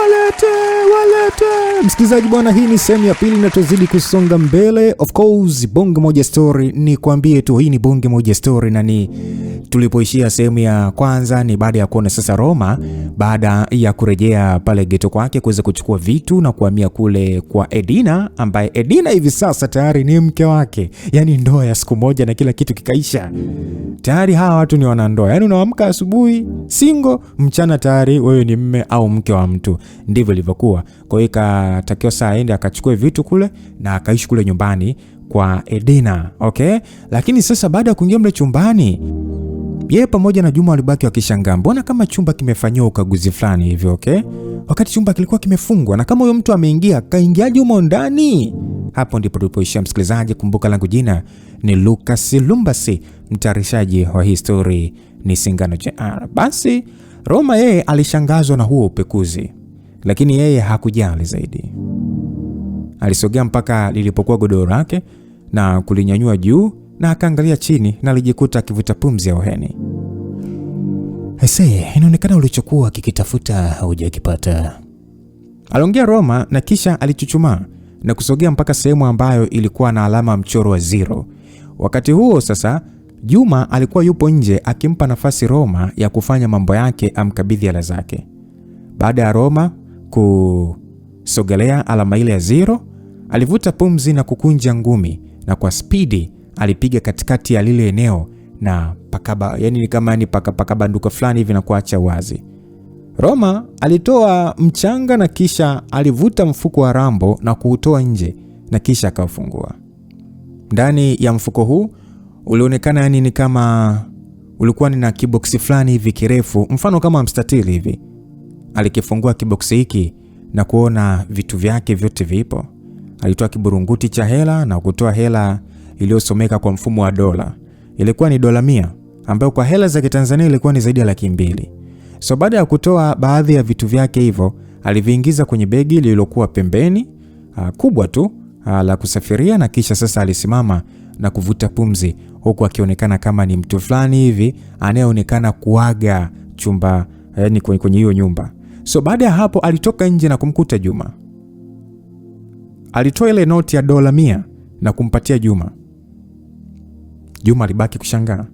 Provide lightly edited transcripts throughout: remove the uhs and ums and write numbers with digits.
walete. Msikilizaji bwana, hii ni sehemu ya pili na tuzidi kusonga mbele. Of course, bonge moja story, ni kuambie tu hii ni bonge moja story, na ni tulipoishia sehemu ya kwanza ni baada ya kuona sasa Roma baada ya kurejea pale geto kwake kuweza kuchukua vitu na kuhamia kule kwa Edina, ambaye Edina hivi sasa tayari ni mke wake. Yani ndoa ya siku moja na kila kitu kikaisha. Tayari hawa watu ni wanandoa. Yani unaamka asubuhi single, mchana tayari wewe ni mme au mke wa mtu. Ndivyo ilivyokuwa. Kwa hiyo ikatakiwa saa aende akachukue vitu kule na akaishi kule nyumbani kwa Edina. Okay? Lakini sasa baada ya kuingia mle chumbani, yeye pamoja na Juma walibaki wakishangaa, mbona kama chumba kimefanywa ukaguzi fulani hivi, okay? Wakati chumba kilikuwa kimefungwa, na kama huyo mtu ameingia, kaingiaje humo ndani? Hapo ndipo tulipoishia msikilizaji. Kumbuka langu jina ni Lucas Lumbasi, mtayarishaji wa hii story ni Singano JR. Basi Roma yeye alishangazwa na huo upekuzi, lakini yeye hakujali zaidi. Alisogea mpaka lilipokuwa godoro lake na kulinyanyua juu na akaangalia chini na alijikuta akivuta pumzi ya uheni. Aisee, inaonekana ulichokuwa kikitafuta haujakipata, aliongea Roma, na kisha alichuchumaa na kusogea mpaka sehemu ambayo ilikuwa na alama mchoro wa zero. Wakati huo sasa Juma alikuwa yupo nje akimpa nafasi Roma ya kufanya mambo yake, amkabidhi hela zake. Baada ya Roma kusogelea alama ile ya zero, alivuta pumzi na kukunja ngumi, na kwa spidi alipiga katikati ya lile eneo na pakaba, yani kama ni pakabanduka fulani hivi na kuacha wazi. Roma alitoa mchanga na kisha alivuta mfuko wa rambo na kuutoa nje na kisha akaufungua. Ndani ya mfuko huu ulionekana yani ni kama ulikuwa ni na kiboksi fulani hivi kirefu, mfano kama mstatili hivi. Alikifungua kiboksi hiki na kuona vitu vyake vyote vipo. Alitoa kiburunguti cha hela na kutoa hela iliyosomeka kwa mfumo wa dola. Ilikuwa ni dola 100 ambayo kwa hela za Kitanzania ilikuwa ni zaidi ya 200,000. So baada ya kutoa baadhi ya vitu vyake hivyo, aliviingiza kwenye begi lililokuwa pembeni kubwa tu la kusafiria, na kisha sasa alisimama na kuvuta pumzi huku akionekana kama ni mtu fulani hivi anayeonekana kuaga chumba, yani kwenye hiyo nyumba. So baada ya hapo alitoka nje na kumkuta Juma. Alitoa ile noti ya dola 100 na kumpatia Juma. Juma alibaki kushangaa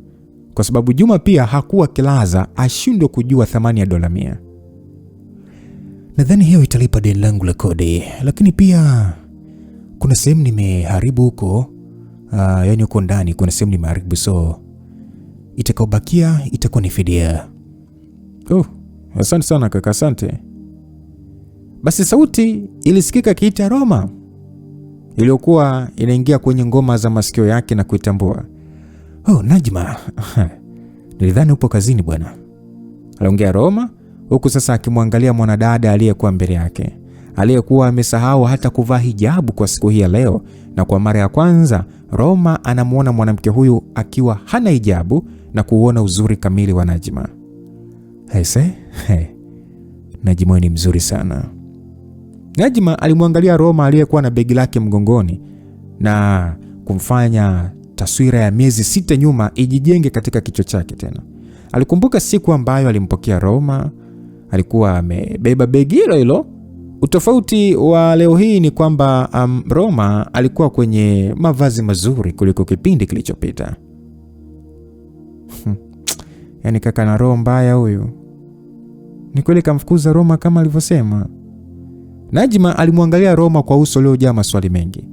kwa sababu Juma pia hakuwa kilaza ashindwe kujua thamani ya dola 100. Nadhani hiyo italipa deni langu la kodi, lakini pia kuna sehemu nimeharibu huko, yani huko ndani kuna sehemu nimeharibu, so itakaobakia itakuwa ni fidia. Asante sana kaka, asante. Basi sauti ilisikika kiita Roma, iliyokuwa inaingia kwenye ngoma za masikio yake na kuitambua. Najma, nilidhani upo kazini bwana, aliongea Roma, huku sasa akimwangalia mwanadada aliyekuwa mbele yake, aliyekuwa amesahau hata kuvaa hijabu kwa siku hii ya leo. Na kwa mara ya kwanza Roma anamuona mwanamke huyu akiwa hana hijabu na kuona uzuri kamili wa Najma. Najma ni mzuri sana. Najma alimwangalia Roma aliyekuwa na begi lake mgongoni na kumfanya taswira ya miezi 6 nyuma ijijenge katika kichwa chake tena. Alikumbuka siku ambayo alimpokea Roma, alikuwa amebeba begi hilo. Utofauti wa leo hii ni kwamba Roma alikuwa kwenye mavazi mazuri kuliko kipindi kilichopita. Yani kaka na roho mbaya huyu. Ni kweli kamfukuza Roma kama alivyosema? Najma alimwangalia Roma kwa uso uliojaa maswali mengi.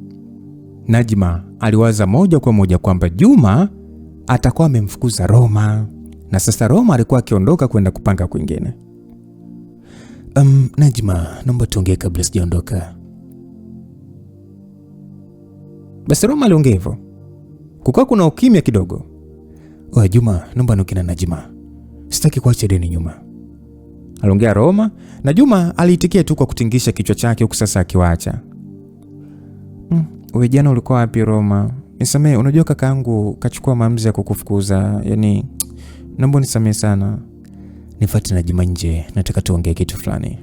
Najma aliwaza moja kwa moja kwamba Juma atakuwa amemfukuza Roma, na sasa Roma alikuwa akiondoka kwenda kupanga kwingine. Najma, naomba tuongee kabla sijaondoka. Basi Roma aliongea hivyo. Kukawa kuna ukimya kidogo. Juma, naomba nukina Najma, sitaki kuacha deni nyuma, aliongea Roma, na Juma aliitikia tu kwa kutingisha kichwa chake huku sasa akiwaacha. Wewe jana ulikuwa wapi Roma? Nisamee, unajua kakaangu kachukua maamuzi ya kukufukuza. Yani naomba nisamee sana. Nifuate Najma nje, nataka tuongee kitu fulani,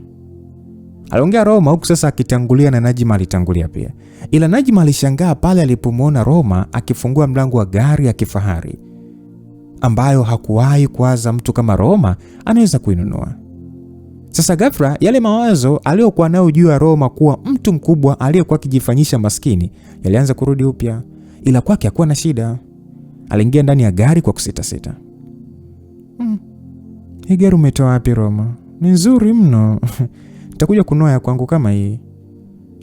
aliongea Roma huku sasa akitangulia, na Najma alitangulia pia. Ila Najma alishangaa pale alipomwona Roma akifungua mlango wa gari ya kifahari ambayo hakuwahi kuwaza mtu kama Roma anaweza kuinunua. Sasa ghafla yale mawazo aliyokuwa nayo juu ya Roma kuwa mtu mkubwa aliyekuwa akijifanyisha maskini yalianza kurudi upya, ila kwake hakuwa na shida. Aliingia ndani ya gari kwa kusita. Hii gari umetoa wapi Roma? Ni nzuri mno. Nitakuja kunoa kwangu kama hii.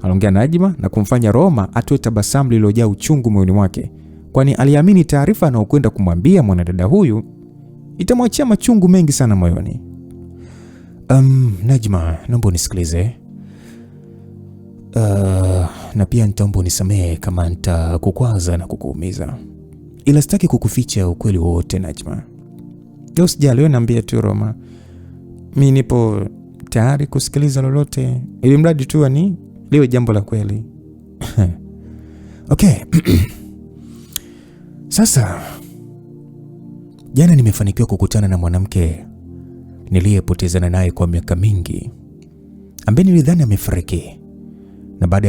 Aliongea Najma na kumfanya Roma atoe tabasamu lililojaa uchungu moyoni mwake, kwani aliamini taarifa anayokwenda kumwambia mwanadada huyu itamwachia machungu mengi sana moyoni. Najma, naomba unisikilize. Na pia nitaomba unisamehe kama nitakukwaza na kukuumiza. Ila sitaki kukuficha ukweli wote Najma. Usijali, wewe niambie tu Roma. Mimi nipo tayari kusikiliza lolote, ili mradi tu ni liwe jambo la kweli. Okay. Sasa jana nimefanikiwa kukutana na mwanamke niliyepotezana naye kwa miaka mingi, ambaye nilidhani amefariki, na baada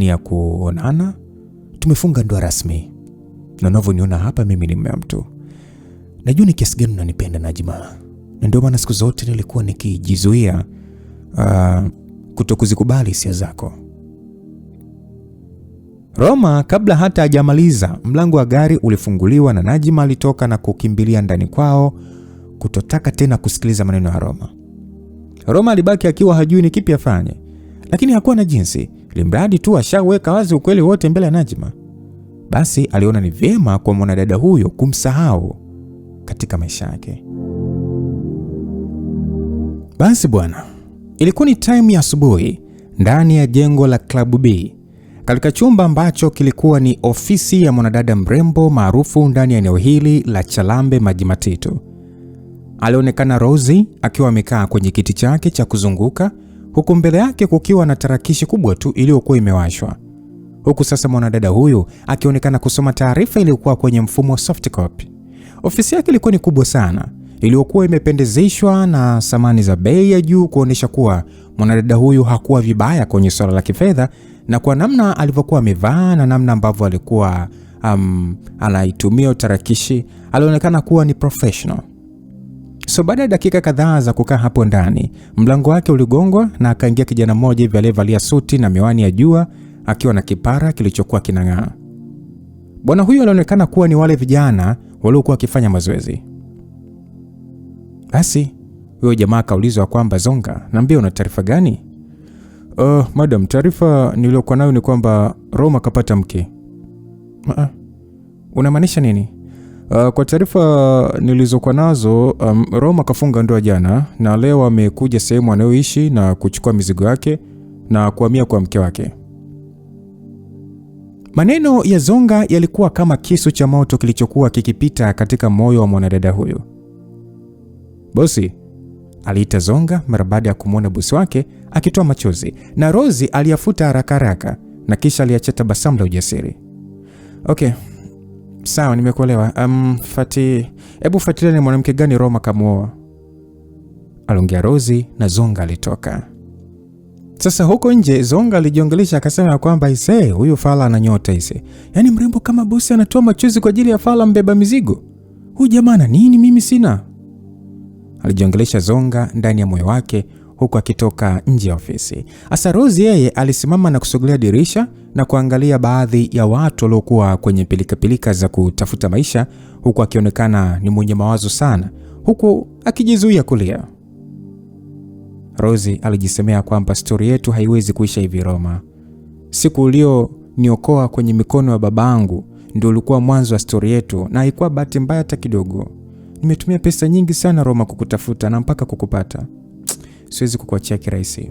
ya kuonana tumefunga ndoa rasmi. Na unavyoniona hapa mimi ni mume wa mtu. Najua ni kiasi gani unanipenda Najma, na ndio maana siku zote nilikuwa nikijizuia kutokuzikubali hisia zako. Roma kabla hata hajamaliza, mlango wa gari ulifunguliwa na Najma alitoka na kukimbilia ndani kwao, kutotaka tena kusikiliza maneno ya Roma. Roma alibaki akiwa hajui ni kipi afanye, lakini hakuwa na jinsi, limradi tu ashaweka wazi ukweli wote mbele ya Najma. Basi aliona ni vyema kwa mwanadada huyo kumsahau katika maisha yake. Basi bwana, ilikuwa ni time ya asubuhi ndani ya jengo la Club B, katika chumba ambacho kilikuwa ni ofisi ya mwanadada mrembo maarufu ndani ya eneo hili la Chalambe Maji Matitu. Alionekana Rosie akiwa amekaa kwenye kiti chake cha kuzunguka, huku mbele yake kukiwa na tarakishi kubwa tu iliyokuwa imewashwa. Huku sasa mwanadada huyu akionekana kusoma taarifa iliyokuwa kwenye mfumo wa soft copy. Ofisi yake ilikuwa ni kubwa sana, iliyokuwa imependezeshwa na samani za bei ya juu, kuonesha kuwa mwanadada huyu hakuwa vibaya kwenye swala la kifedha, na kwa namna alivyokuwa amevaa na namna ambavyo alikuwa anaitumia tarakishi, alionekana kuwa ni professional. So baada ya dakika kadhaa za kukaa hapo ndani, mlango wake uligongwa na akaingia kijana mmoja hivi aliyevalia suti na miwani ya jua, akiwa na kipara kilichokuwa kinang'aa. Bwana huyu alionekana kuwa ni wale vijana waliokuwa wakifanya mazoezi. Basi huyo jamaa akaulizwa kwamba, Zonga, niambie una taarifa gani? Madam, taarifa niliyokuwa nayo ni kwamba Roma kapata mke. Unamaanisha nini? Kwa taarifa nilizokuwa nazo, Roma kafunga ndoa jana, na leo amekuja sehemu anayoishi na kuchukua mizigo yake na kuhamia kwa mke wake. Maneno ya Zonga yalikuwa kama kisu cha moto kilichokuwa kikipita katika moyo wa mwanadada huyo. Bosi, aliita Zonga mara baada ya kumwona bosi wake akitoa machozi, na Rosie aliyafuta haraka na kisha aliacha tabasamu la ujasiri. Okay, sawa, nimekuelewa. Hebu fuatilia ni mwanamke gani Roma kamuoa, aliongea Rosie, na Zonga alitoka. Sasa huko nje Zonga alijiongelesha akasema kwamba huyu fala ana nyota yaani mrembo kama bosi anatoa machozi kwa ajili ya fala mbeba mizigo. Huyu jamaa ana nini mimi sina? Alijiongelesha Zonga ndani ya moyo wake, huku akitoka nje ya ofisi. Asa Rosie yeye alisimama na kusogelea dirisha na kuangalia baadhi ya watu waliokuwa kwenye pilika za kutafuta maisha, huku akionekana ni mwenye mawazo sana, huku akijizuia kulia. Rosie alijisemea kwamba stori yetu haiwezi kuisha hivi Roma. Siku ulioniokoa kwenye mikono ya babangu ndio ulikuwa mwanzo wa stori yetu, na haikuwa bahati mbaya hata kidogo. Nimetumia pesa nyingi sana Roma kukutafuta na mpaka kukupata. Siwezi kukuachia kirahisi.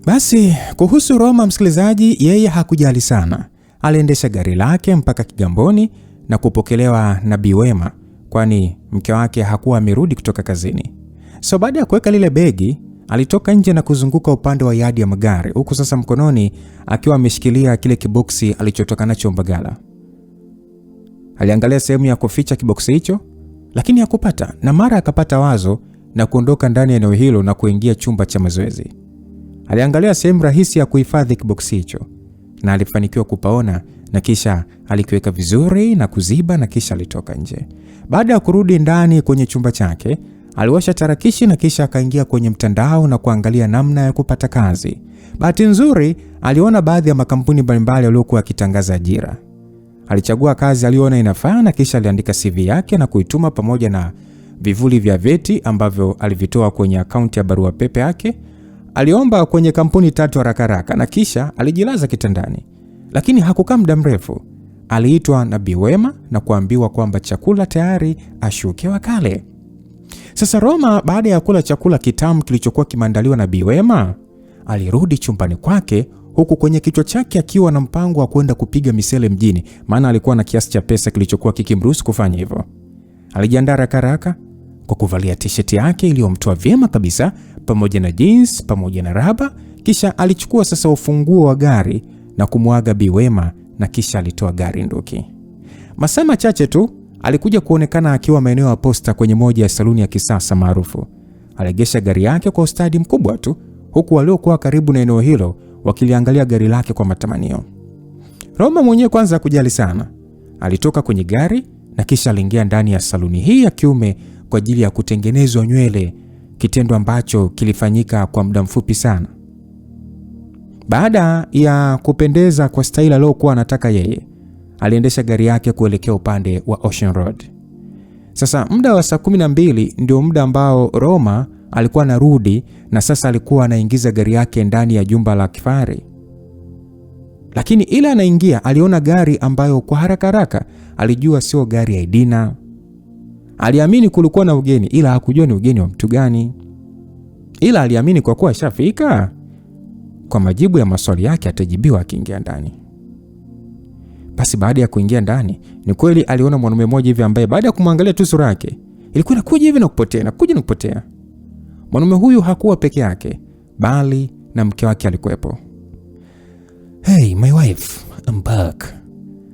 Basi kuhusu Roma, msikilizaji, yeye hakujali sana. Aliendesha gari lake mpaka Kigamboni na kupokelewa na Biwema, kwani mke wake hakuwa amerudi kutoka kazini. So baada ya kuweka lile begi, alitoka nje na kuzunguka upande wa yadi ya magari, huku sasa mkononi akiwa ameshikilia kile kiboksi alichotoka nacho Mbagala. Aliangalia sehemu ya kuficha kiboksi hicho, lakini hakupata, na mara akapata wazo na kuondoka ndani ya eneo hilo na kuingia chumba cha mazoezi. Aliangalia sehemu rahisi ya kuhifadhi kiboksi hicho na alifanikiwa kupaona, na kisha alikiweka vizuri na kuziba, na kisha alitoka nje. Baada ya kurudi ndani kwenye chumba chake, Aliwasha tarakishi na kisha akaingia kwenye mtandao na kuangalia namna ya kupata kazi. Bahati nzuri, aliona baadhi ya makampuni mbalimbali yaliyokuwa yakitangaza ajira. Alichagua kazi aliyoona inafaa na kisha aliandika CV yake na kuituma pamoja na vivuli vya vyeti ambavyo alivitoa kwenye akaunti ya barua pepe yake. Aliomba kwenye kampuni 3 haraka na kisha alijilaza kitandani. Lakini hakukaa muda mrefu. Aliitwa na Bi Wema na kuambiwa kwamba chakula tayari, ashuke wakale. Sasa Roma, baada ya kula chakula kitamu kilichokuwa kimeandaliwa na Bi Wema, alirudi chumbani kwake, huku kwenye kichwa chake akiwa na mpango wa kwenda kupiga misele mjini, maana alikuwa na kiasi cha pesa kilichokuwa kikimruhusu kufanya hivyo. Alijiandaa haraka kwa kuvalia t-shirt yake iliyomtoa vyema kabisa pamoja na jeans pamoja na raba, kisha alichukua sasa ufunguo wa gari na kumwaga Bi Wema na kisha alitoa gari nduki. Masaa machache tu alikuja kuonekana akiwa maeneo ya Posta kwenye moja ya saluni ya kisasa maarufu. Aligesha gari yake kwa ustadi mkubwa tu, huku waliokuwa karibu na eneo hilo wakiliangalia gari lake kwa matamanio. Roma mwenyewe kwanza hakujali sana. Alitoka kwenye gari na kisha aliingia ndani ya saluni hii ya kiume kwa ajili ya kutengenezwa nywele, kitendo ambacho kilifanyika kwa muda mfupi sana. Baada ya kupendeza kwa staili aliyokuwa anataka yeye, aliendesha gari yake kuelekea upande wa Ocean Road. Sasa muda wa saa 12 ndio muda ambao Roma alikuwa anarudi, na sasa alikuwa anaingiza gari yake ndani ya jumba la kifahari. Lakini ile anaingia aliona gari ambayo kwa haraka alijua sio gari ya Edina. Aliamini kulikuwa na ugeni, ila hakujua ni ugeni wa mtu gani. Ila aliamini kwa kuwa shafika, kwa majibu ya maswali yake atajibiwa akiingia ndani. Basi baada ya kuingia ndani, ni kweli aliona mwanamume mmoja hivi ambaye baada ya kumwangalia tu sura yake ilikuwa inakuja hivi na kupotea. Mwanamume huyu hakuwa peke yake, bali na mke wake alikuwepo. "Hey my wife, I'm back."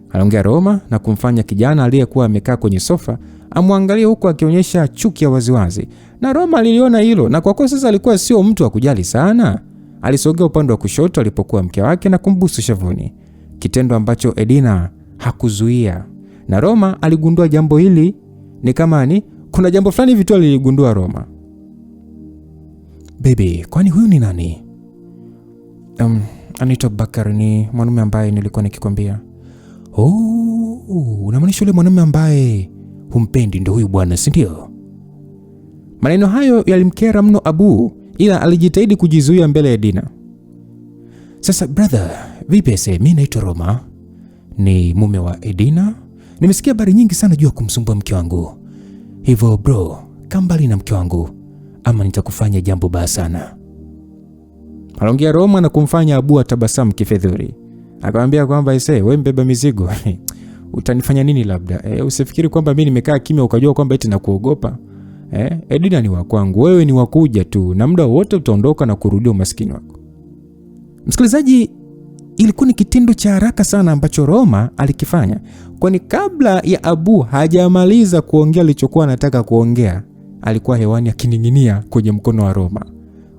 Aliongea Roma na kumfanya kijana aliyekuwa amekaa kwenye sofa amwangalie huko akionyesha chuki ya waziwazi. Na Roma aliliona hilo, na kwa kuwa sasa alikuwa sio mtu wa kujali sana, alisogea upande wa kushoto alipokuwa mke wake na kumbusu shavuni, kitendo ambacho Edina hakuzuia. Na Roma aligundua jambo hili ni kama kuna jambo fulani vitu aligundua Roma. "Baby, kwani huyu ni nani?" Anaitwa Bakari, ni mwanamume ambaye nilikuwa nikikwambia." "Oh, unamaanisha yule mwanamume ambaye humpendi ndio huyu bwana, si ndio?" Maneno hayo yalimkera mno Abu, ila alijitahidi kujizuia mbele ya Edina. "Sasa brother, vipi ese? Mimi naitwa Roma, ni mume wa Edina. Nimesikia habari nyingi sana juu ya kumsumbua mke wangu. Hivyo bro, kambali na mke wangu ama nitakufanya jambo baya sana." Aliongea Roma na kumfanya Abu atabasamu kifedhuri. Akamwambia kwamba wewe mbeba mizigo. Utanifanya nini labda? Usifikiri kwamba mimi nimekaa kimya ukajua kwamba eti nakuogopa. Edina ni wa kwangu, wewe ni wakuja tu, na muda wote utaondoka na kurudia umaskini wako. Msikilizaji, ilikuwa ni kitendo cha haraka sana ambacho Roma alikifanya, kwani kabla ya Abu hajamaliza kuongea alichokuwa anataka kuongea, alikuwa hewani akining'inia kwenye mkono wa Roma.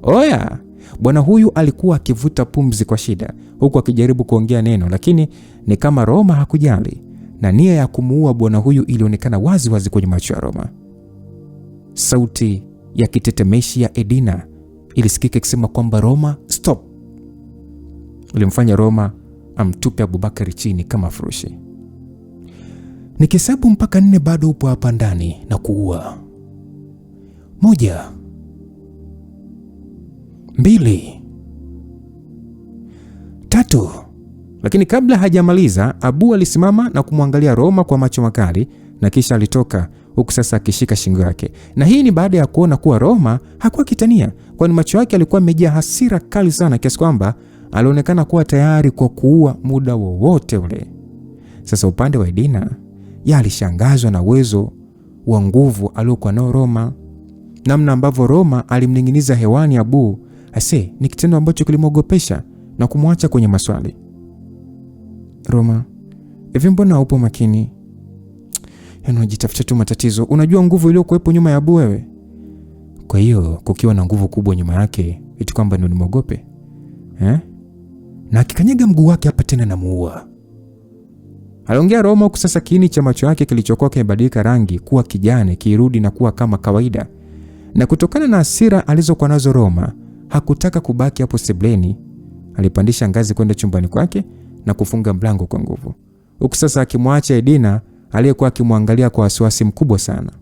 Oya, bwana huyu alikuwa akivuta pumzi kwa shida huku akijaribu kuongea neno, lakini ni kama Roma hakujali, na nia ya kumuua bwana huyu ilionekana wazi wazi kwenye macho ya Roma. Sauti ya kitetemeshi ya Edina ilisikika ikisema kwamba Roma stop. Ilimfanya Roma amtupe Abubakari chini kama furushi. "Nikihesabu mpaka 4 bado upo hapa ndani na kuua. 1, 2, 3. Lakini kabla hajamaliza, Abu alisimama na kumwangalia Roma kwa macho makali na kisha alitoka, huku sasa akishika shingo yake. Na hii ni baada ya kuona kuwa Roma hakuwa kitania, kwani macho yake alikuwa yamejaa hasira kali sana kiasi kwamba alionekana kuwa tayari kwa kuua muda wowote ule. Sasa upande wa Edina, yeye alishangazwa na uwezo wa nguvu aliokuwa nao Roma. Namna ambavyo Roma alimning'iniza hewani Abu, ni kitendo ambacho kilimwogopesha na kumwacha kwenye maswali. "Roma, hivi mbona upo makini? Unajitafuta tu matatizo. Unajua nguvu iliyokuwepo nyuma ya Abu wewe? Kwa hiyo kukiwa na nguvu kubwa nyuma yake, eti kwamba ndio nimwogope? Na akikanyaga mguu wake hapa tena namuua." Aliongea Roma huku sasa kiini cha macho yake kilichokuwa kimebadilika rangi kuwa kijani kirudi na kuwa kama kawaida. Na kutokana na hasira alizokuwa nazo Roma, hakutaka kubaki hapo sebleni. Alipandisha ngazi kwenda chumbani kwake na kufunga mlango kwa nguvu, huku sasa akimwacha Edina aliyekuwa akimwangalia kwa wasiwasi mkubwa sana.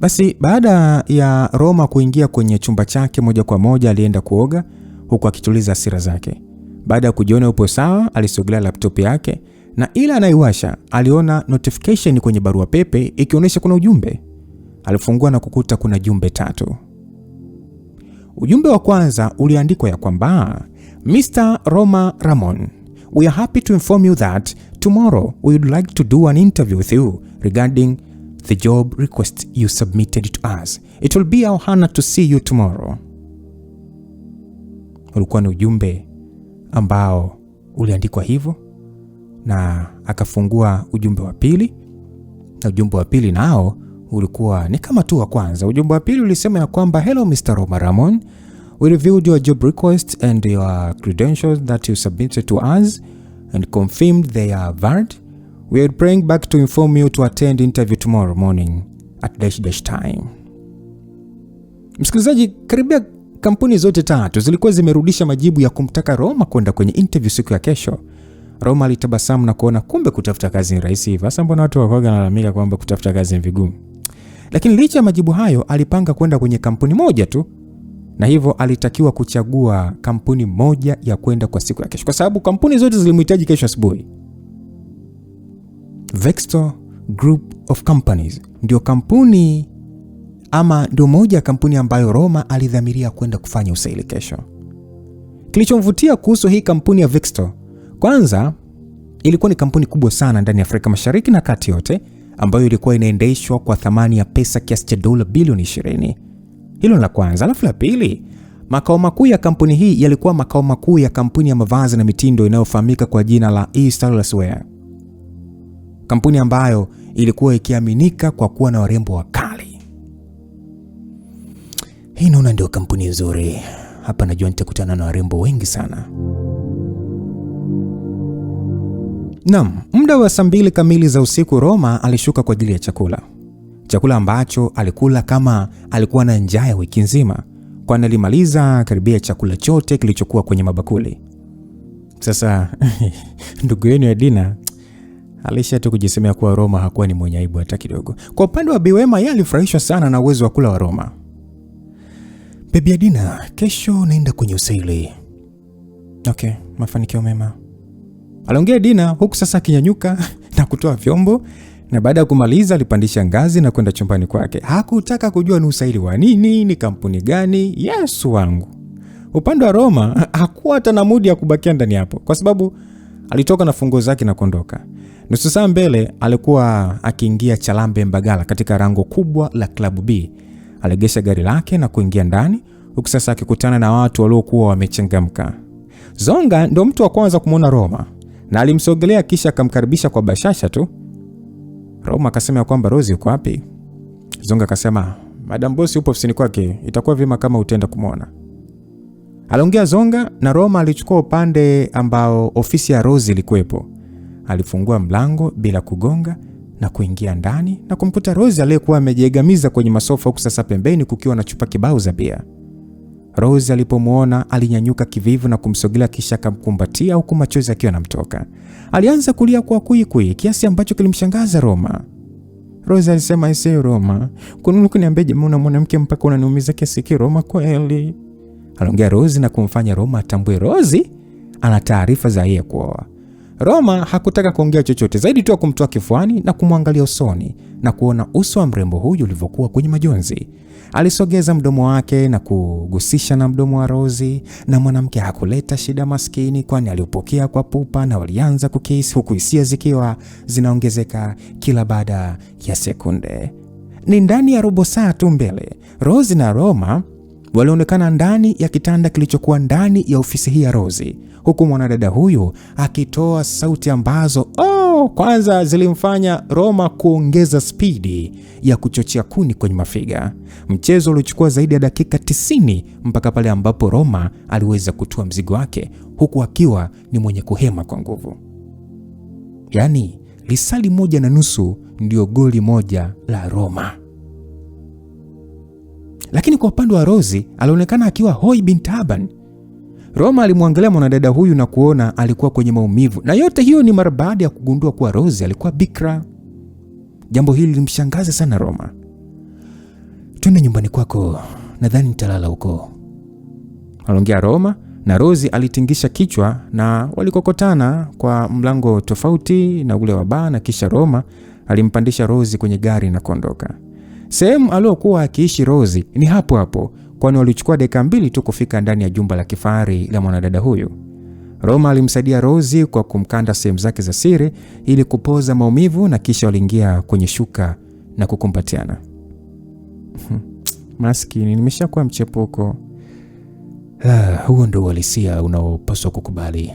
Basi baada ya Roma kuingia kwenye chumba chake, moja kwa moja alienda kuoga huku akituliza hasira zake. Baada ya kujiona upo sawa, alisogelea laptop yake na ila anaiwasha, aliona notification kwenye barua pepe ikionyesha kuna ujumbe. Alifungua na kukuta kuna jumbe 3. Ujumbe wa kwanza uliandikwa ya kwamba, Mr. Roma Ramon, we are happy to inform you that tomorrow we would like to do an interview with you regarding the job request you submitted to us. It will be our honor to see you tomorrow. Ulikuwa ni ujumbe ambao uliandikwa hivyo, na akafungua ujumbe wa pili, na ujumbe wa pili nao ulikuwa ni kama tu wa kwanza. Ujumbe wa pili ulisema ya kwamba, hello Mr. Roma Ramon, we reviewed your job request and your credentials that you submitted to us and confirmed they are valid. We are praying back to inform you to attend interview tomorrow morning at dash time. Msikilizaji, karibia kampuni zote 3 zilikuwa zimerudisha majibu ya kumtaka Roma kwenda kwenye interview siku ya kesho. Roma alitabasamu na kuona kumbe kutafuta kazi ni rahisi hivi. Sasa mbona watu wakaga nalalamika kwamba kutafuta kazi ni vigumu? Lakini licha ya majibu hayo, alipanga kwenda kwenye kampuni moja tu, na hivyo alitakiwa kuchagua kampuni moja ya kwenda kwa siku ya kesho, kwa sababu kampuni zote zilimhitaji kesho asubuhi. Vexto Group of Companies ndio kampuni ama ndio moja ya kampuni ambayo Roma alidhamiria kwenda kufanya usaili kesho. Kilichomvutia kuhusu hii kampuni ya Vexto, kwanza ilikuwa ni kampuni kubwa sana ndani ya Afrika Mashariki na Kati yote, ambayo ilikuwa inaendeshwa kwa thamani ya pesa kiasi cha dola bilioni 20. Hilo la kwanza. Alafu la pili, makao makuu ya kampuni hii yalikuwa makao makuu ya kampuni ya mavazi na mitindo inayofahamika kwa jina la E-Stylus Wear. Kampuni ambayo ilikuwa ikiaminika kwa kuwa na warembo wakali. Hii naona ndio kampuni nzuri. Hapa najua nitakutana na warembo wengi sana. Naam, muda wa saa 2 kamili za usiku Roma alishuka kwa ajili ya chakula. Chakula ambacho alikula kama alikuwa na njaa ya wiki nzima, kwani alimaliza karibia chakula chote kilichokuwa kwenye mabakuli. Sasa ndugu yenu Edina alisha tu kujisemea kuwa Roma hakuwa ni mwenye aibu hata kidogo. Kwa upande wa Biwema, yeye alifurahishwa sana na uwezo wa kula wa Roma. Baby Edina, kesho naenda kwenye usaili. Okay, mafanikio mema, aliongea Edina huku sasa akinyanyuka na kutoa vyombo, na baada ya kumaliza alipandisha ngazi na kwenda chumbani kwake. Hakutaka kujua ni usaili wa nini, ni kampuni gani. Yesu wangu. Upande wa Roma hakuwa hata na mudi ya kubakia ndani hapo, kwa sababu alitoka na funguo zake na kuondoka. Nusu saa mbele alikuwa akiingia Chalambe Mbagala katika rango kubwa la Club B. Aligesha gari lake na kuingia ndani, huku sasa akikutana na watu waliokuwa wamechangamka. Zonga ndo mtu wa kwanza kumuona Roma, na alimsogelea kisha akamkaribisha kwa bashasha tu. Roma akasema kwamba Rozi yuko wapi? Zonga akasema, Madam Boss yupo ofisini kwake, itakuwa vyema kama utaenda kumuona. Aliongea Zonga, na Roma alichukua upande ambao ofisi ya Rozi ilikuwepo. Alifungua mlango bila kugonga na kuingia ndani na kumkuta Rozi aliyekuwa amejiegamiza kwenye masofa, huku sasa pembeni kukiwa na chupa kibao za bia. Rozi alipomuona alinyanyuka kivivu na kumsogelea kisha akamkumbatia huku machozi akiwa yanamtoka. Alianza kulia kwa kuikui kiasi ambacho kilimshangaza Roma. Rozi alisema, "Ese Roma, kuna kuniambia jamaa una mwanamke mpaka unaniumiza kiasi hiki Roma kweli?" Aliongea Rozi na kumfanya Roma atambue Rozi ana taarifa za yeye kuoa. Roma hakutaka kuongea chochote zaidi tu kumtoa kifuani na kumwangalia usoni na kuona uso wa mrembo huyu ulivyokuwa kwenye majonzi. Alisogeza mdomo wake na kugusisha na mdomo wa Rozi, na mwanamke hakuleta shida maskini, kwani aliupokea kwa pupa na walianza kukisi, huku hisia zikiwa zinaongezeka kila baada ya sekunde. Ni ndani ya robo saa tu mbele, Rozi na Roma walionekana ndani ya kitanda kilichokuwa ndani ya ofisi hii ya Rozi, huku mwanadada huyu akitoa sauti ambazo kwanza zilimfanya Roma kuongeza spidi ya kuchochea kuni kwenye mafiga. Mchezo ulichukua zaidi ya dakika 90 mpaka pale ambapo Roma aliweza kutua mzigo wake huku akiwa ni mwenye kuhema kwa nguvu. Yaani lisali 1.5 ndio goli moja la Roma. Lakini kwa upande wa Rozi alionekana akiwa hoi bin taban. Roma alimwangalia mwanadada huyu na kuona alikuwa kwenye maumivu, na yote hiyo ni mara baada ya kugundua kuwa Rozi alikuwa bikra. Jambo hili lilimshangaza sana Roma. "Twende nyumbani kwako, nadhani nitalala huko," aliongea Roma, na Rozi alitingisha kichwa na walikokotana kwa mlango tofauti na ule wa baa, na kisha Roma alimpandisha Rozi kwenye gari na kuondoka. Sehemu aliyokuwa akiishi Rozi ni hapo hapo, kwani walichukua dakika 2 tu kufika ndani ya jumba la kifahari la mwanadada huyu. Roma alimsaidia Rozi kwa kumkanda sehemu zake za siri ili kupoza maumivu, na kisha waliingia kwenye shuka na kukumbatiana. Maskini, nimeshakuwa mchepuko. Huo ndio uhalisia unaopaswa kukubali.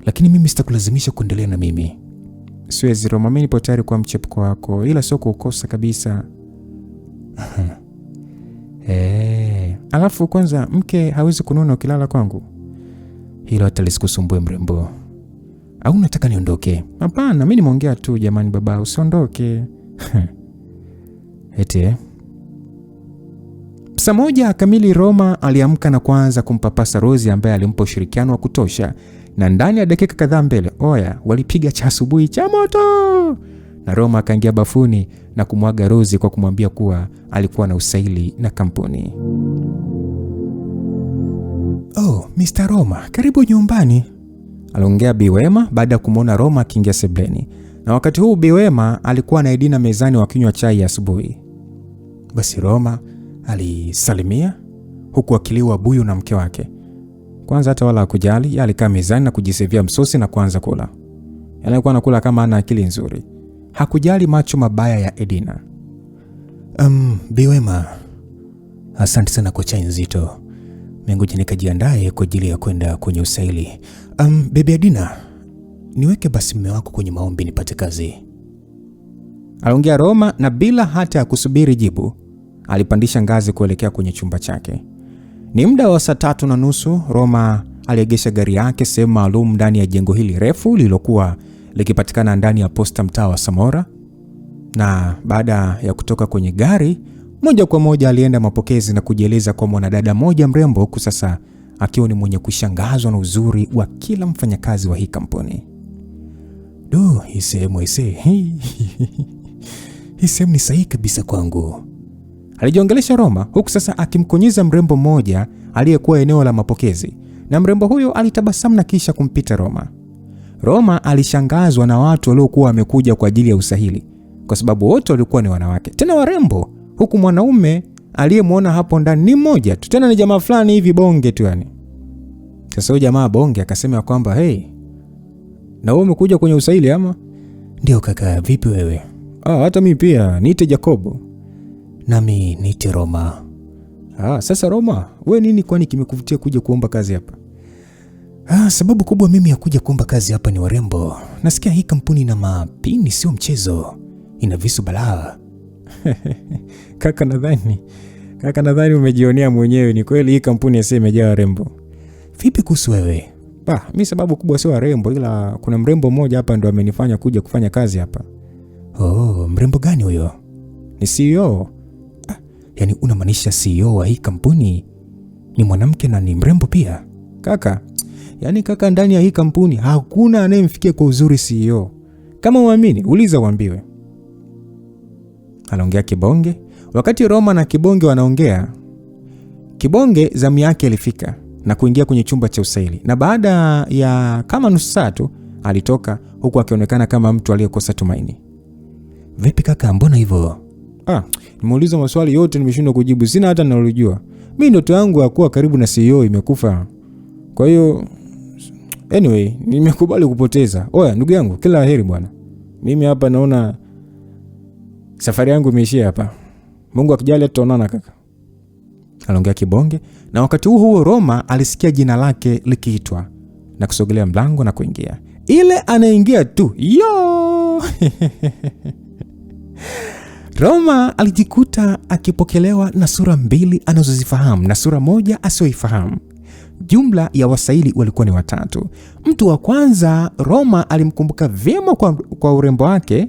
Lakini mimi sitakulazimisha kuendelea na mimi. Siwezi Roma, mimi nipo tayari kwa mchepuko wako, ila sio kukosa kabisa. Alafu kwanza mke hawezi kununa ukilala kwangu. Hilo hata lisikusumbue mrembo. Au unataka niondoke? Hapana, mimi nimeongea tu jamani baba, usiondoke. Eti. Saa 1 kamili Roma aliamka na kuanza kumpapasa Rozi ambaye alimpa ushirikiano wa kutosha, na ndani ya dakika kadhaa mbele walipiga cha asubuhi cha moto. Na Roma akaingia bafuni na kumwaga Rozi kwa kumwambia kuwa alikuwa na usaili na kampuni. Mr. Roma, karibu nyumbani, aliongea Bi Wema baada ya kumwona Roma akiingia sebleni. Na wakati huu Bi Wema alikuwa na Edina mezani wakinywa chai ya asubuhi. Basi Roma alisalimia huku akiliwa buyu na mke wake. Kwanza hata wala hakujali, yeye alikaa mezani na kujisevia msosi na kuanza kula. Alikuwa anakula kama ana akili nzuri. Hakujali macho mabaya ya Edina. Bi Wema, asante sana kwa chai nzito. Mengoja nikajiandae kwa ajili ya kwenda kwenye usaili. Bibi Edina, niweke basi mume wako kwenye maombi nipate kazi, aliongea Roma, na bila hata ya kusubiri jibu alipandisha ngazi kuelekea kwenye chumba chake. Ni muda wa saa 3:30 Roma aliegesha gari yake sehemu maalum ndani ya jengo hili refu lililokuwa likipatikana ndani ya posta mtaa wa Samora. Na baada ya kutoka kwenye gari, moja kwa moja alienda mapokezi na kujieleza kwa mwanadada moja mrembo, huku sasa akiwa ni mwenye kushangazwa na uzuri wa kila mfanyakazi wa hii kampuni. Hii sehemu ni sahihi kabisa kwangu, alijiongelesha Roma, huku sasa akimkonyeza mrembo mmoja aliyekuwa eneo la mapokezi, na mrembo huyo alitabasamu na kisha kumpita Roma. Roma alishangazwa na watu waliokuwa wamekuja kwa ajili ya usahili, kwa sababu wote walikuwa ni wanawake, tena warembo, huku mwanaume aliyemwona hapo ndani ni mmoja tu, tena ni jamaa fulani hivi bonge tu yani. Sasa huyo jamaa bonge akasema kwamba na wewe umekuja kwenye usahili ama? Ndio kaka, vipi wewe? Hata mimi pia, niite Jacobo. Nami niite Roma. Sasa Roma, wewe nini kwani kimekuvutia kuja kuomba kazi hapa? Sababu kubwa mimi ya kuja kuomba kazi hapa ni warembo. Nasikia hii kampuni ina mapini sio mchezo. Ina visu balaa. Kaka nadhani umejionea mwenyewe, ni kweli hii kampuni yase imejaa warembo. Vipi kuhusu wewe? Mimi sababu kubwa sio warembo, ila kuna mrembo mmoja hapa ndo amenifanya kuja kufanya kazi hapa. Mrembo gani huyo? Ni CEO. Yaani unamaanisha CEO wa hii kampuni ni mwanamke na ni mrembo pia? Kaka, ndani ya hii kampuni hakuna anayemfikia kwa uzuri CEO. Kama uamini, uliza uambiwe. Aliongea Kibonge. Wakati Roma na Kibonge wanaongea, Kibonge zamu yake ilifika na kuingia kwenye chumba cha usaili, na baada ya kama nusu saa tu alitoka, huku akionekana kama mtu aliyekosa tumaini. Vipi kaka, mbona hivyo? Nimeuliza maswali yote nimeshindwa kujibu, sina hata ninalojua. Mimi ndoto yangu ya kuwa karibu na CEO imekufa. Kwa hiyo anyway, nimekubali kupoteza. Ndugu yangu, kila laheri bwana. Mimi hapa naona safari yangu imeishia hapa. Mungu akijali tutaonana kaka, aliongea Kibonge. Na wakati huo Roma alisikia jina lake likiitwa na kusogelea mlango na kuingia. Ile anaingia tu, Roma alijikuta akipokelewa na sura 2 anazozifahamu na sura moja asioifahamu. Jumla ya wasaili walikuwa ni 3. Mtu wa kwanza Roma alimkumbuka vyema kwa urembo wake,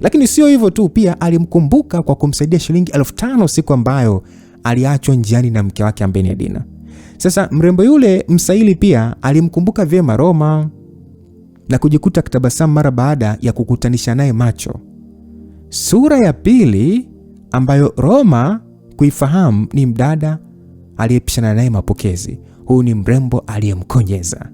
lakini sio hivyo tu, pia alimkumbuka kwa kumsaidia shilingi 5,000 siku ambayo aliachwa njiani na mke wake ambaye ni Edina. Sasa mrembo yule msaili pia alimkumbuka vyema Roma na kujikuta kitabasamu mara baada ya kukutanisha naye macho. Sura ya pili ambayo Roma kuifahamu ni mdada aliyepishana naye mapokezi. Huyu ni mrembo aliyemkonyeza.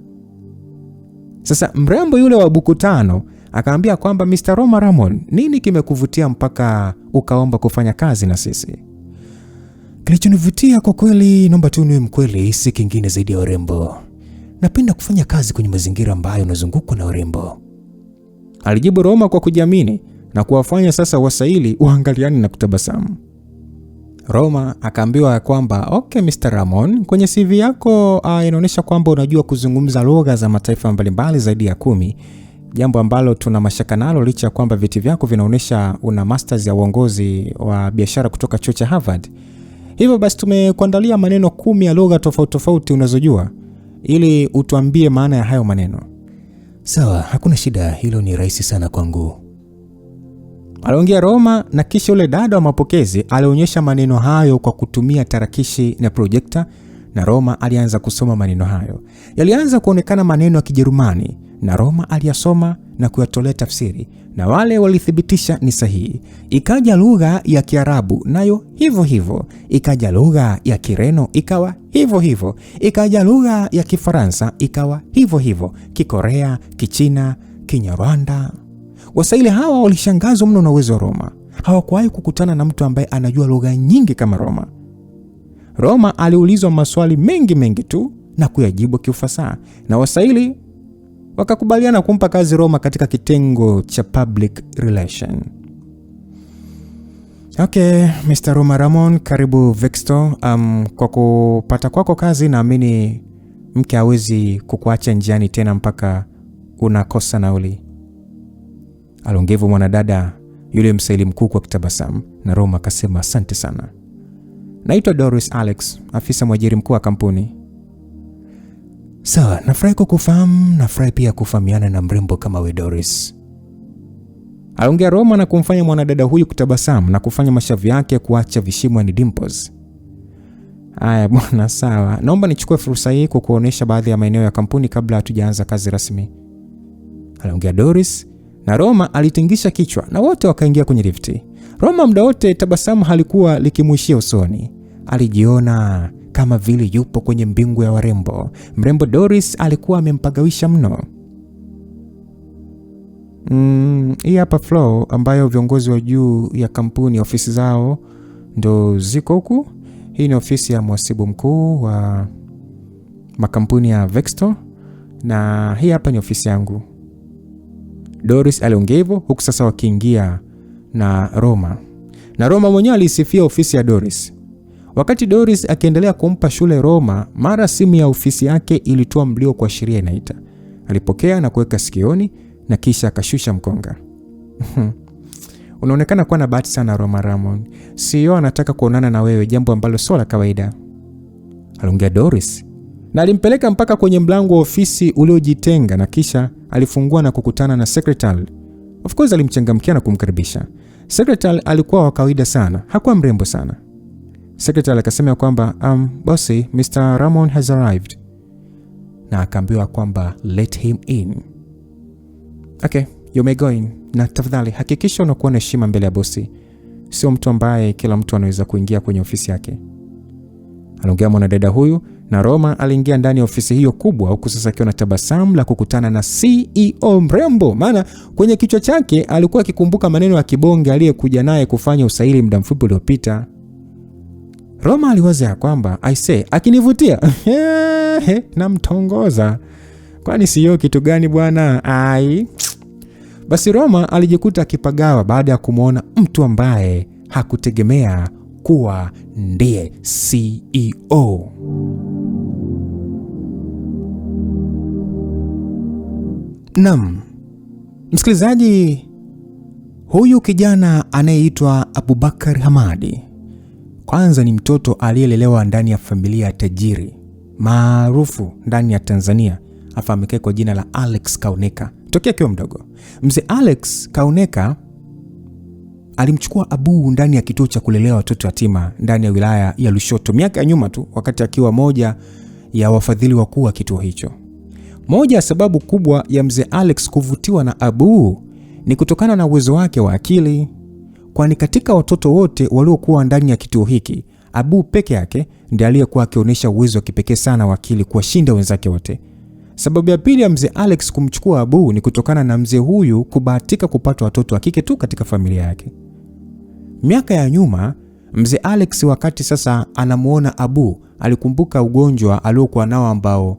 Sasa mrembo yule wa buku 5 akaambia kwamba Mr. Roma Ramon, nini kimekuvutia mpaka ukaomba kufanya kazi na sisi? Kilichonivutia kwa kweli, naomba tu niwe mkweli, si kingine zaidi ya urembo. Napenda kufanya kazi kwenye mazingira ambayo unazungukwa na urembo, alijibu Roma kwa kujiamini na kuwafanya sasa wasaili waangaliani na kutabasamu. Roma akaambiwa kwamba okay Mr. Ramon, kwenye CV yako inaonyesha kwamba unajua kuzungumza lugha za mataifa mbalimbali zaidi ya 10, jambo ambalo tuna mashaka nalo licha ya kwamba vyeti vyako vinaonyesha una masters ya uongozi wa biashara kutoka chuo cha Harvard. Hivyo basi tumekuandalia maneno 10 ya lugha tofauti tofauti unazojua ili utuambie maana ya hayo maneno. Sawa, hakuna shida, hilo ni rahisi sana kwangu, aliongea Roma, na kisha ule dada wa mapokezi alionyesha maneno hayo kwa kutumia tarakishi na projekta, na Roma alianza kusoma maneno hayo. Yalianza kuonekana maneno ya Kijerumani na Roma aliyasoma na kuyatolea tafsiri, na wale walithibitisha ni sahihi. Ikaja lugha ya Kiarabu nayo hivyo hivyo, ikaja lugha ya Kireno ikawa hivyo hivyo, ikaja lugha ya Kifaransa ikawa hivyo hivyo, Kikorea, Kichina, Kinyarwanda. Wasaili hawa walishangazwa mno na uwezo wa Roma. Hawakuwahi kukutana na mtu ambaye anajua lugha nyingi kama Roma. Roma aliulizwa maswali mengi tu na kuyajibu kiufasaha, na wasaili wakakubaliana kumpa kazi Roma katika kitengo cha public relation. Okay, Mr. Roma Ramon, karibu Vexto. Kwa kupata kwako kazi naamini mke hawezi kukuacha njiani tena mpaka unakosa nauli, alongevu mwanadada yule msaili mkuu kwa kitabasamu, na Roma akasema asante sana. Naitwa Doris Alex, afisa mwajiri mkuu wa kampuni. Sawa, nafurahi kukufahamu, nafurahi pia kufahamiana na mrembo kama we Doris, aliongea Roma, na kumfanya mwanadada huyu kutabasamu na kufanya mashavu yake kuacha vishimo ni dimples. Haya bwana, sawa, naomba nichukue fursa hii kukuonesha baadhi ya maeneo ya kampuni kabla hatujaanza kazi rasmi, aliongea Doris, na Roma alitingisha kichwa na wote wakaingia kwenye lifti. Roma muda wote tabasamu halikuwa likimwishia usoni. Alijiona kama vile yupo kwenye mbingu ya warembo. Mrembo Doris alikuwa amempagawisha mno. Hii hapa floor ambayo viongozi wa juu ya kampuni ofisi zao ndo ziko huku. Hii ni ofisi ya mhasibu mkuu wa makampuni ya Vexto, na hii hapa ni ofisi yangu, Doris aliongea hivyo, huku sasa wakiingia na Roma. Na Roma mwenyewe alisifia ofisi ya Doris. Wakati Doris akiendelea kumpa shule Roma, mara simu ya ofisi yake ilitoa mlio kwa sheria inaita. Alipokea na kuweka sikioni na kisha akashusha mkonga. Unaonekana kuwa na bahati sana Roma Ramon. CEO anataka kuonana na wewe, jambo ambalo sio la kawaida, aliongea Doris. Na alimpeleka mpaka kwenye mlango wa ofisi uliojitenga, na kisha alifungua na kukutana na secretary. Of course alimchangamkia na kumkaribisha. Secretary alikuwa wa kawaida sana, hakuwa mrembo sana. Secretary akasema kwamba bossy, Mr. Ramon has arrived, na akaambiwa kwamba let him in. Okay, you may go in, na tafadhali hakikisha unakuwa na heshima mbele ya bosi, sio mtu ambaye kila mtu anaweza kuingia kwenye ofisi yake, aliongea mwanadada huyu. Na Roma aliingia ndani ya ofisi hiyo kubwa, huku sasa akiwa na tabasamu la kukutana na CEO mrembo, maana kwenye kichwa chake alikuwa akikumbuka maneno ya kibonge aliyekuja naye kufanya usaili muda mfupi uliopita. Roma aliwaza ya kwamba I say akinivutia namtongoza, kwani sio kitu gani bwana. Basi Roma alijikuta akipagawa baada ya kumuona mtu ambaye hakutegemea kuwa ndiye CEO. Naam, msikilizaji, huyu kijana anayeitwa Abubakar Hamadi kwanza ni mtoto aliyelelewa ndani ya familia ya tajiri maarufu ndani ya Tanzania, afahamike kwa jina la Alex Kauneka tokea akiwa mdogo. Mzee Alex Kauneka alimchukua Abu ndani ya kituo cha kulelea watoto yatima ndani ya wilaya ya Lushoto miaka ya nyuma tu, wakati akiwa moja ya wafadhili wakuu wa kituo hicho. Moja ya sababu kubwa ya mzee Alex kuvutiwa na Abu ni kutokana na uwezo wake wa akili, kwani katika watoto wote waliokuwa ndani ya kituo hiki, Abu peke yake ndiye aliyekuwa akionyesha uwezo wa kipekee sana wa akili kuwashinda wenzake wote. Sababu ya pili ya mzee Alex kumchukua Abu ni kutokana na mzee huyu kubahatika kupata watoto wa kike tu katika familia yake. Miaka ya nyuma, mzee Alex wakati sasa anamuona Abu, alikumbuka ugonjwa aliokuwa nao ambao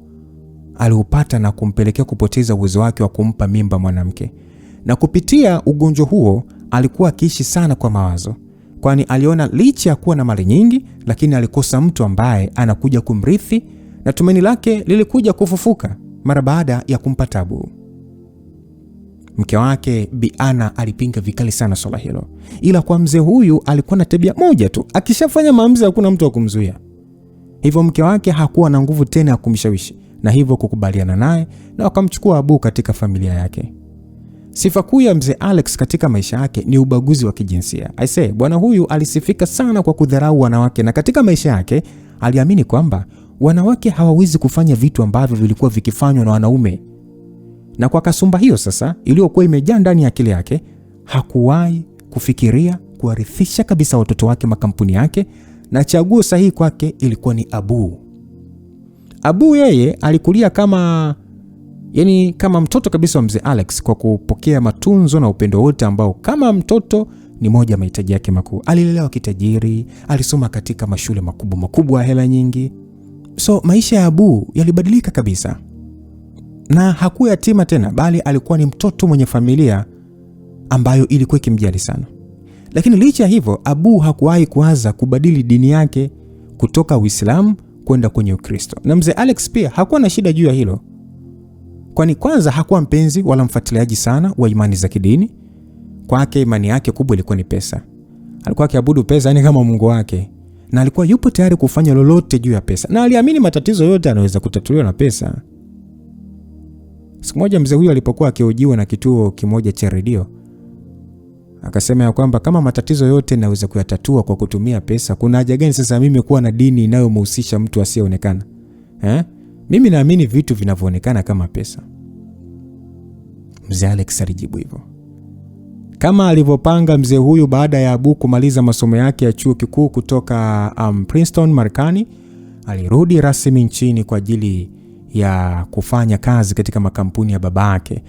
aliupata na kumpelekea kupoteza uwezo wake wa kumpa mimba mwanamke. Na kupitia ugonjwa huo alikuwa akiishi sana kwa mawazo, kwani aliona licha ya kuwa na mali nyingi, lakini alikosa mtu ambaye anakuja kumrithi, na tumaini lake lilikuja kufufuka mara baada ya kumpata Abu. Mke wake Bi Ana alipinga vikali sana swala hilo, ila kwa mzee huyu alikuwa na tabia moja tu, akishafanya maamuzi hakuna mtu wa kumzuia. Hivyo mke wake hakuwa na nguvu tena ya kumshawishi, na hivyo kukubaliana naye na wakamchukua Abu katika familia yake. Sifa kuu ya mzee Alex katika maisha yake ni ubaguzi wa kijinsia. Bwana huyu alisifika sana kwa kudharau wanawake, na katika maisha yake aliamini kwamba wanawake hawawezi kufanya vitu ambavyo vilikuwa vikifanywa na wanaume. Na kwa kasumba hiyo sasa iliyokuwa imejaa ndani ya akili yake, hakuwahi kufikiria kuwarithisha kabisa watoto wake makampuni yake, na chaguo sahihi kwake ilikuwa ni Abu. Abu yeye alikulia kama mtoto kabisa wa mzee Alex, kwa kupokea matunzo na upendo wote ambao kama mtoto ni moja mahitaji yake makuu. Alilelewa kitajiri, alisoma katika mashule makubwa ya hela nyingi. So maisha ya Abu yalibadilika kabisa, na hakuwa yatima tena, bali alikuwa ni mtoto mwenye familia ambayo ilikuwa ikimjali sana. Lakini licha ya hivyo, Abu hakuwahi kuanza kubadili dini yake kutoka Uislamu kwenda kwenye Ukristo. Na mzee Alex pia hakuwa na shida juu ya hilo, kwani kwanza hakuwa mpenzi wala mfuatiliaji sana wa imani za kidini. Kwake imani yake kubwa ilikuwa ni pesa. Alikuwa akiabudu pesa kama Mungu wake, na alikuwa yupo tayari kufanya lolote juu ya pesa, na aliamini matatizo yote yanaweza kutatuliwa na pesa. Siku moja mzee huyu alipokuwa akihojiwa na kituo kimoja cha redio, akasema ya kwamba kama matatizo yote naweza kuyatatua kwa kutumia pesa, kuna haja gani sasa mimi kuwa na dini inayomhusisha mtu asiyeonekana? Mimi naamini vitu vinavyoonekana kama pesa. Mzee Alex alijibu hivyo. Kama alivyopanga mzee huyu, baada ya Abu kumaliza masomo yake ya chuo kikuu kutoka Princeton, Marekani, alirudi rasmi nchini kwa ajili ya kufanya kazi katika makampuni ya babake.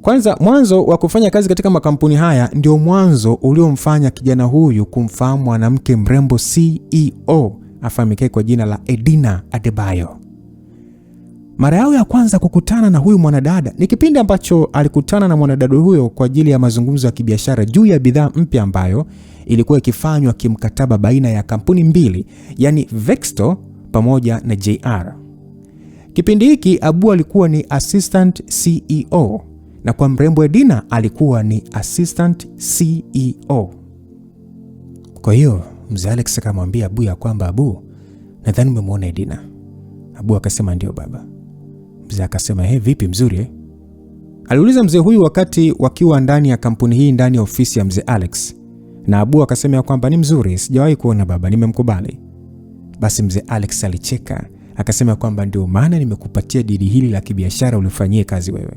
Kwanza, mwanzo wa kufanya kazi katika makampuni haya ndio mwanzo uliomfanya kijana huyu kumfahamu mwanamke mrembo CEO afahamikaye kwa jina la Edina Adebayo. Mara yao ya kwanza kukutana na huyu mwanadada ni kipindi ambacho alikutana na mwanadada huyo kwa ajili ya mazungumzo ya kibiashara juu ya bidhaa mpya ambayo ilikuwa ikifanywa kimkataba baina ya kampuni mbili, yani Vexto pamoja na JR. Kipindi hiki Abu alikuwa ni assistant CEO, na kwa mrembo Edina alikuwa ni assistant CEO. Kwa hiyo mzee Alex akamwambia Abu ya kwamba, Abu, nadhani umemwona Edina. Abu akasema ndio baba. Mzee akasema, vipi, mzuri? Aliuliza mzee huyu wakati wakiwa ndani ya kampuni hii, ndani ya ofisi ya mzee Alex. Na Abu akasema ya kwamba ni mzuri, sijawahi kuona baba, nimemkubali. Basi mzee Alex alicheka, akasema kwamba ndio maana nimekupatia dili hili la kibiashara ulifanyie kazi wewe.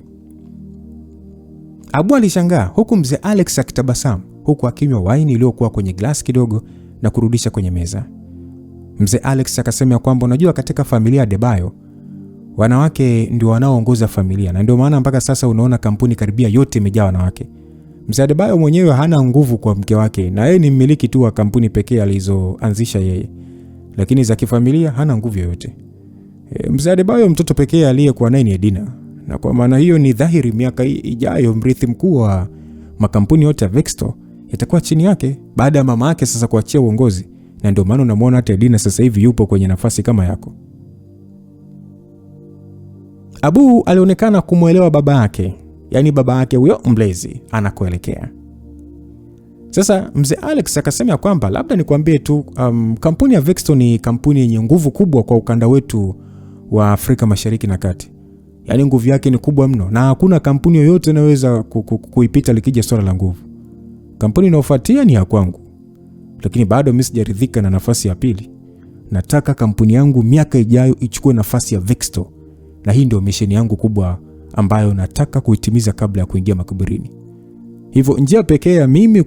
Abu alishangaa, huku mzee Alex akitabasamu, huku akinywa waini iliyokuwa kwenye glasi kidogo na kurudisha kwenye meza. Mzee Alex akasema kwamba unajua, katika familia ya Adebayo wanawake ndio wanaoongoza familia, na ndio maana mpaka sasa unaona kampuni karibia yote imejaa wanawake. Mzee Adebayo mwenyewe hana nguvu kwa mke wake, na yeye ni mmiliki tu wa kampuni pekee alizoanzisha yeye, lakini za kifamilia hana nguvu yoyote. Mzee Adebayo mtoto pekee aliyekuwa naye ni Edina, na kwa maana hiyo ni dhahiri miaka ijayo mrithi mkuu wa makampuni yote ya Vexto yatakuwa chini yake baada ya mama yake sasa kuachia uongozi. Na ndio maana unamwona hata Edina sasa hivi yupo kwenye nafasi kama yako. Abu alionekana kumuelewa baba yake, yani baba yake huyo mlezi anakoelekea. Sasa mzee Alex akasema kwamba labda nikwambie tu, kampuni ya Vexto ni kampuni yenye nguvu kubwa kwa ukanda wetu wa Afrika Mashariki na Kati. Yani nguvu yake ni kubwa mno, na hakuna kampuni yoyote inaweza kuipita likija swala la nguvu. kampuni inayofuatia ni ya kwangu, lakini bado mimi sijaridhika na nafasi ya pili. Nataka kampuni yangu miaka ijayo ichukue nafasi ya Vexto, na hii ndio mission yangu kubwa ambayo nataka kuitimiza kabla ya kuingia makaburini. Hivyo njia pekee ya mimi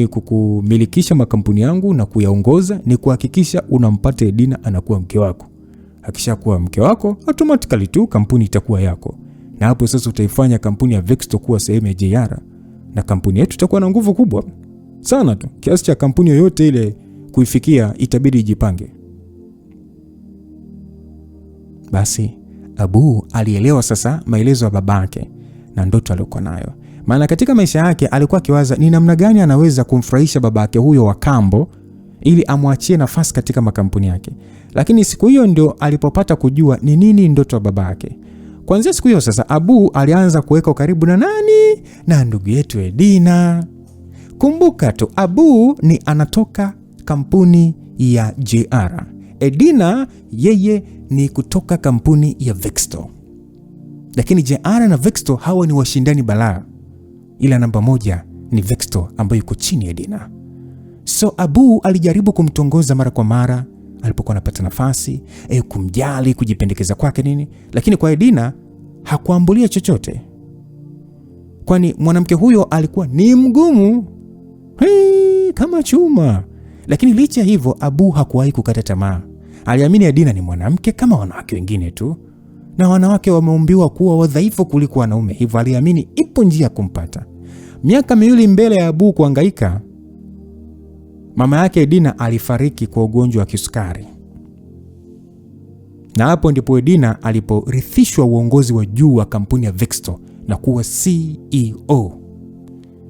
kukumilikisha makampuni yangu na kuyaongoza ni kuhakikisha unampata Edina anakuwa mke wako. Akishakuwa mke wako, automatically tu kampuni itakuwa yako. Na hapo sasa utaifanya kampuni ya Vexto kuwa sehemu ya JR, na kampuni yetu itakuwa na nguvu kubwa sana tu, kiasi cha kampuni yoyote ile kuifikia itabidi ijipange. Basi Abu alielewa sasa maelezo ya babake na ndoto aliyokuwa nayo. Maana katika maisha yake alikuwa akiwaza ni namna gani anaweza kumfurahisha babake huyo wa kambo ili amwachie nafasi katika makampuni yake. Lakini siku hiyo ndio alipopata kujua ni nini ndoto ya babake. Kuanzia siku hiyo sasa Abu alianza kuweka karibu na nani? Na ndugu yetu Edina. Kumbuka tu Abu ni anatoka kampuni ya JR. Edina yeye ni kutoka kampuni ya Vexto. Lakini JR na Vexto hawa ni washindani balaa. Ila namba moja ni Vexto ambayo iko chini ya Edina. So Abu alijaribu kumtongoza mara kwa mara alipokuwa anapata nafasi, kumjali, kujipendekeza kwake nini, lakini kwa Edina hakuambulia chochote. Kwani mwanamke huyo alikuwa ni mgumu kama chuma. Lakini licha hivyo Abu hakuwahi kukata tamaa. Aliamini Edina ni mwanamke kama wanawake wengine tu, na wanawake wameumbiwa kuwa wadhaifu kuliko wanaume. Hivyo aliamini ipo njia kumpata. Miaka 2 mbele ya Abu kuhangaika, mama yake Edina alifariki kwa ugonjwa wa kisukari. Na hapo ndipo Edina aliporithishwa uongozi wa juu wa kampuni ya Vexto na kuwa CEO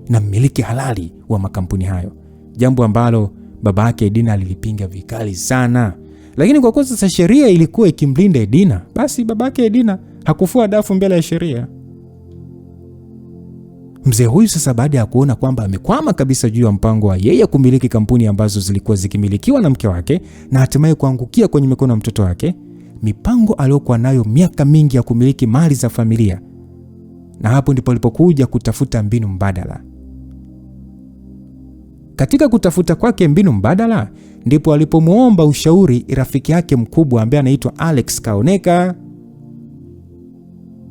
na mmiliki halali wa makampuni hayo. Jambo ambalo baba yake Edina alilipinga vikali sana. Lakini kwa kuwa sasa sheria ilikuwa ikimlinda Edina, basi baba yake Edina hakufua dafu mbele ya sheria. Mzee huyu sasa baada ya kuona kwamba amekwama kabisa juu ya mpango wa yeye kumiliki kampuni ambazo zilikuwa zikimilikiwa na mke wake na hatimaye kuangukia kwenye mikono ya mtoto wake, mipango aliyokuwa nayo miaka mingi ya kumiliki mali za familia. Na hapo ndipo alipokuja kutafuta mbinu mbadala. Katika kutafuta kwake mbinu mbadala ndipo alipomuomba ushauri rafiki yake mkubwa ambaye anaitwa Alex Kaoneka.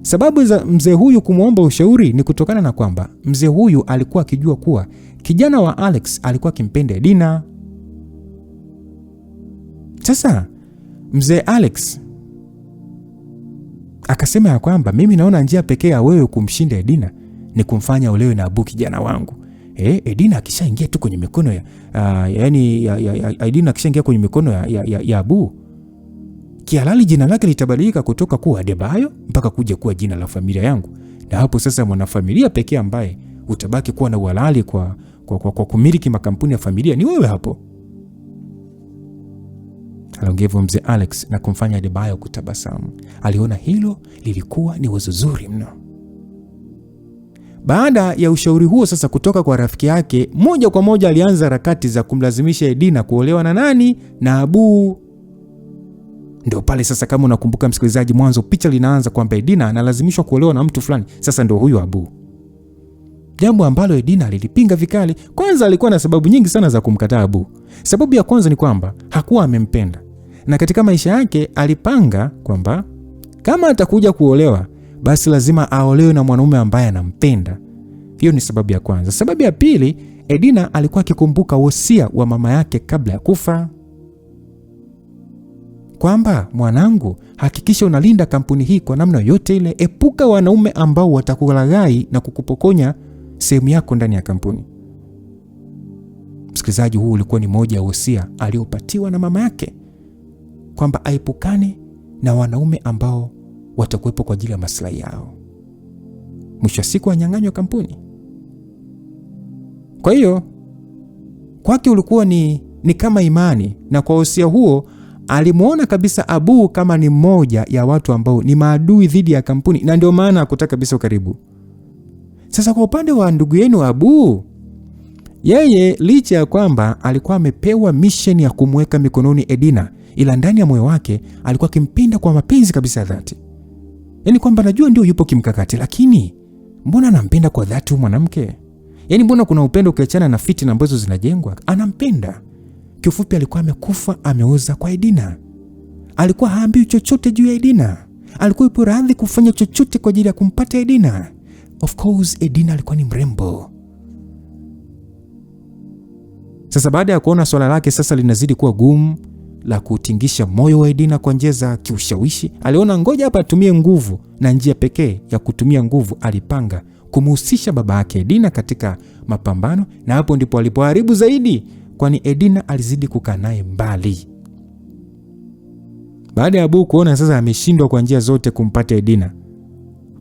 Sababu za mzee huyu kumuomba ushauri ni kutokana na kwamba mzee huyu alikuwa akijua kuwa kijana wa Alex alikuwa akimpenda Edina. Sasa mzee Alex akasema ya kwamba mimi naona njia pekee ya wewe kumshinda Edina ni kumfanya olewe na Abu kijana wangu. Edina akishaingia tu kwenye mikono ya Edina akishaingia kwenye mikono ya Abu, kihalali jina lake litabadilika kutoka kuwa Adebayo mpaka kuja kuwa jina la familia yangu. Na hapo sasa mwanafamilia pekee ambaye utabaki kuwa na uhalali kwa kumiliki makampuni ya familia ni wewe hapo. Alongevo mzee Alex na kumfanya Adebayo kutabasamu. Aliona hilo lilikuwa ni wazo zuri mno. Baada ya ushauri huo sasa kutoka kwa rafiki yake, moja kwa moja alianza harakati za kumlazimisha Edina kuolewa na nani? Na Abu. Ndio pale sasa, kama unakumbuka msikilizaji, mwanzo picha linaanza kwamba Edina analazimishwa kuolewa na mtu fulani. Sasa ndio huyo Abu. Jambo ambalo Edina alilipinga vikali. Kwanza alikuwa na sababu nyingi sana za kumkataa Abu. Sababu ya kwanza ni kwamba hakuwa amempenda. Na katika maisha yake alipanga kwamba kama atakuja kuolewa basi lazima aolewe na mwanaume ambaye anampenda. Hiyo ni sababu ya kwanza. Sababu ya pili, Edina alikuwa akikumbuka wosia wa mama yake kabla ya kufa, kwamba mwanangu, hakikisha unalinda kampuni hii kwa namna yote ile. Epuka wanaume ambao watakulaghai na kukupokonya sehemu yako ndani ya kampuni. Msikilizaji, huu ulikuwa ni moja ya wosia aliopatiwa na mama yake, kwamba aepukane na wanaume ambao watakuwepo kwa ajili ya maslahi yao. Mwisho wa siku anyang'anywa kampuni. Kwa hiyo kwake ulikuwa ni kama imani, na kwa wosia huo alimuona kabisa Abu kama ni mmoja ya watu ambao ni maadui dhidi ya kampuni, na ndio maana hakutaka kabisa ukaribu. Sasa kwa upande wa ndugu yenu Abu, yeye licha ya kwamba alikuwa amepewa mission ya kumweka mikononi Edina, ila ndani ya moyo wake alikuwa akimpenda kwa mapenzi kabisa dhati. Yaani kwamba najua ndio yupo kimkakati, lakini mbona anampenda kwa dhati huyu mwanamke? Yaani mbona kuna upendo ukiachana na fitina ambazo zinajengwa? Anampenda. Kiufupi alikuwa amekufa ameoza kwa Edina. Alikuwa haambiwi chochote juu ya Edina. Alikuwa yupo radhi kufanya chochote kwa ajili ya kumpata Edina. Of course Edina alikuwa ni mrembo. Sasa baada ya kuona swala lake sasa linazidi kuwa gumu la kutingisha moyo wa Edina kwa njia za kiushawishi, aliona ngoja hapa atumie nguvu, na njia pekee ya kutumia nguvu alipanga kumhusisha baba yake Edina katika mapambano, na hapo ndipo alipoharibu zaidi, kwani Edina alizidi kukaa naye mbali. Baada ya Abu kuona sasa ameshindwa kwa njia zote kumpata Edina,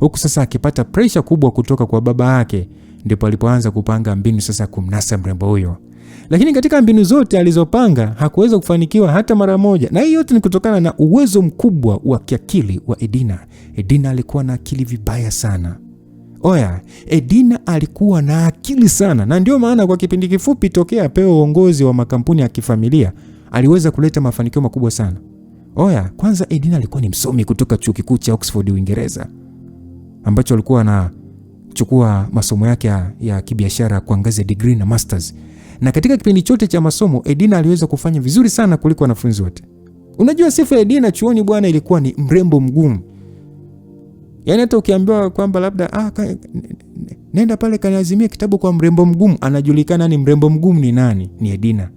huku sasa akipata pressure kubwa kutoka kwa baba yake, ndipo alipoanza kupanga mbinu sasa kumnasa mrembo huyo. Lakini katika mbinu zote alizopanga hakuweza kufanikiwa hata mara moja, na hii yote ni kutokana na uwezo mkubwa wa kiakili wa Edina. Edina alikuwa na akili vibaya sana. Edina alikuwa na akili sana, na ndio maana kwa kipindi kifupi tokea apewe uongozi wa makampuni ya kifamilia aliweza kuleta mafanikio makubwa sana. Kwanza Edina alikuwa ni msomi kutoka chuo kikuu cha Oxford Uingereza, ambacho alikuwa anachukua masomo yake ya kibiashara kwa ngazi ya degree na masters. Na katika kipindi chote cha masomo Edina aliweza kufanya vizuri sana kuliko wanafunzi wote. Unajua sifa ya Edina chuoni bwana ilikuwa ni mrembo mgumu. Yaani hata ukiambiwa kwamba labda nenda pale kaniazimie kitabu kwa mrembo mgumu, anajulikana ni mrembo mgumu ni nani? Ni Edina.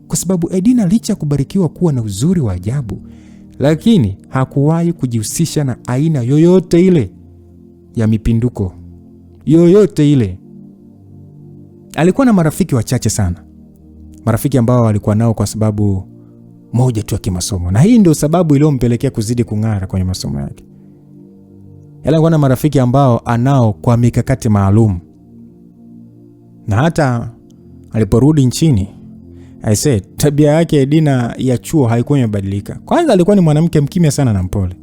Kwa sababu Edina licha kubarikiwa kuwa na uzuri wa ajabu, lakini hakuwahi kujihusisha na aina yoyote ile ya mipinduko. Yoyote ile. Alikuwa na marafiki wachache sana. Marafiki ambao alikuwa nao kwa sababu moja tu ya kimasomo. Na hii ndio sababu iliyompelekea kuzidi kung'ara kwenye masomo yake. Alikuwa na marafiki ambao anao kwa mikakati maalum. Na hata aliporudi nchini, tabia yake Edina ya chuo haikuwa imebadilika. Kwanza alikuwa ni mwanamke mkimya sana na mpole.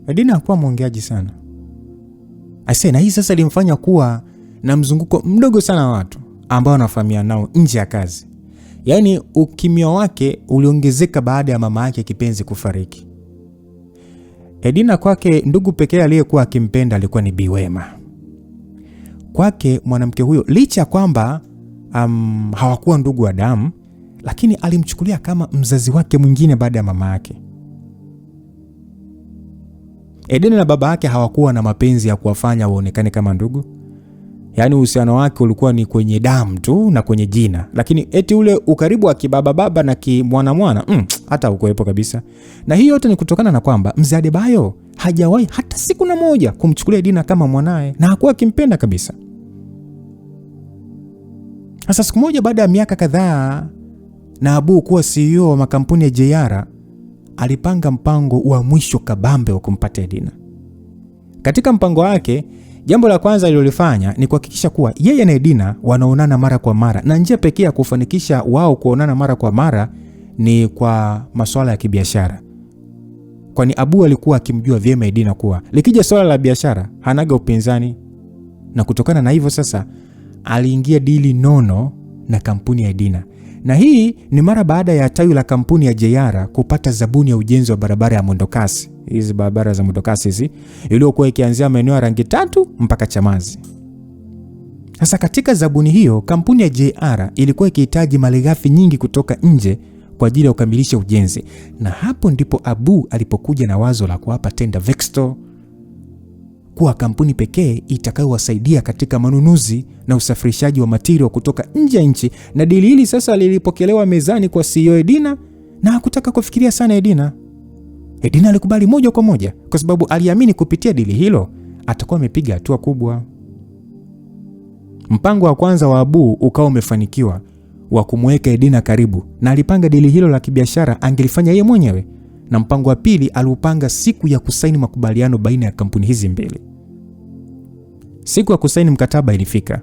Edina hakuwa mwongeaji sana. Na hii sasa ilimfanya kuwa na mzunguko mdogo sana wa watu ambao anafahamia nao nje ya kazi. Yaani ukimya wake uliongezeka baada ya mama yake kipenzi kufariki. Edina kwake ndugu pekee aliyekuwa akimpenda alikuwa ni Bi Wema. Kwake mwanamke huyo licha kwamba hawakuwa ndugu wa damu, lakini alimchukulia kama mzazi wake mwingine baada ya mama yake. Edina na baba yake hawakuwa na mapenzi ya kuwafanya waonekane kama ndugu. Yaani uhusiano wake ulikuwa ni kwenye damu tu na kwenye jina, lakini eti ule ukaribu wa kibaba baba na kimwana hata ukuwepo kabisa. Na hiyo yote ni kutokana na kwamba Mzee Adebayo hajawahi hata siku na moja kumchukulia Edina kama mwanae, na hakuwa akimpenda kabisa. Sasa siku moja baada ya miaka kadhaa na Abu kuwa CEO wa makampuni ya JR, alipanga mpango wa mwisho kabambe wa kumpata Edina. Katika mpango wake, jambo la kwanza alilofanya ni kuhakikisha kuwa yeye na Edina wanaonana mara kwa mara, na njia pekee ya kufanikisha wao kuonana mara kwa mara ni kwa masuala ya kibiashara. Kwani Abu alikuwa akimjua vyema Edina kuwa likija swala la biashara hanaga upinzani, na kutokana na hivyo sasa aliingia dili nono na kampuni ya Edina. Na hii ni mara baada ya tawi la kampuni ya JR kupata zabuni ya ujenzi wa barabara ya mwendokasi. Hizi barabara za mwendokasi hizi iliyokuwa ikianzia maeneo ya Rangi Tatu mpaka Chamazi. Sasa katika zabuni hiyo kampuni ya JR ilikuwa ikihitaji malighafi nyingi kutoka nje kwa ajili ya kukamilisha ujenzi. Na hapo ndipo Abu alipokuja na wazo la kuwapa tenda Vexto kuwa kampuni pekee itakayowasaidia katika manunuzi na usafirishaji wa material kutoka nje ya nchi. Na dili hili sasa lilipokelewa mezani kwa CEO Edina, na hakutaka kufikiria sana Edina. Edina alikubali moja kwa moja kwa sababu aliamini kupitia dili hilo atakuwa amepiga hatua kubwa. Mpango wa kwanza wa Abu ukawa umefanikiwa wa kumweka Edina karibu, na alipanga dili hilo la kibiashara angelifanya yeye mwenyewe. Na mpango wa pili aliupanga siku ya kusaini makubaliano baina ya kampuni hizi mbili. Siku ya kusaini mkataba ilifika,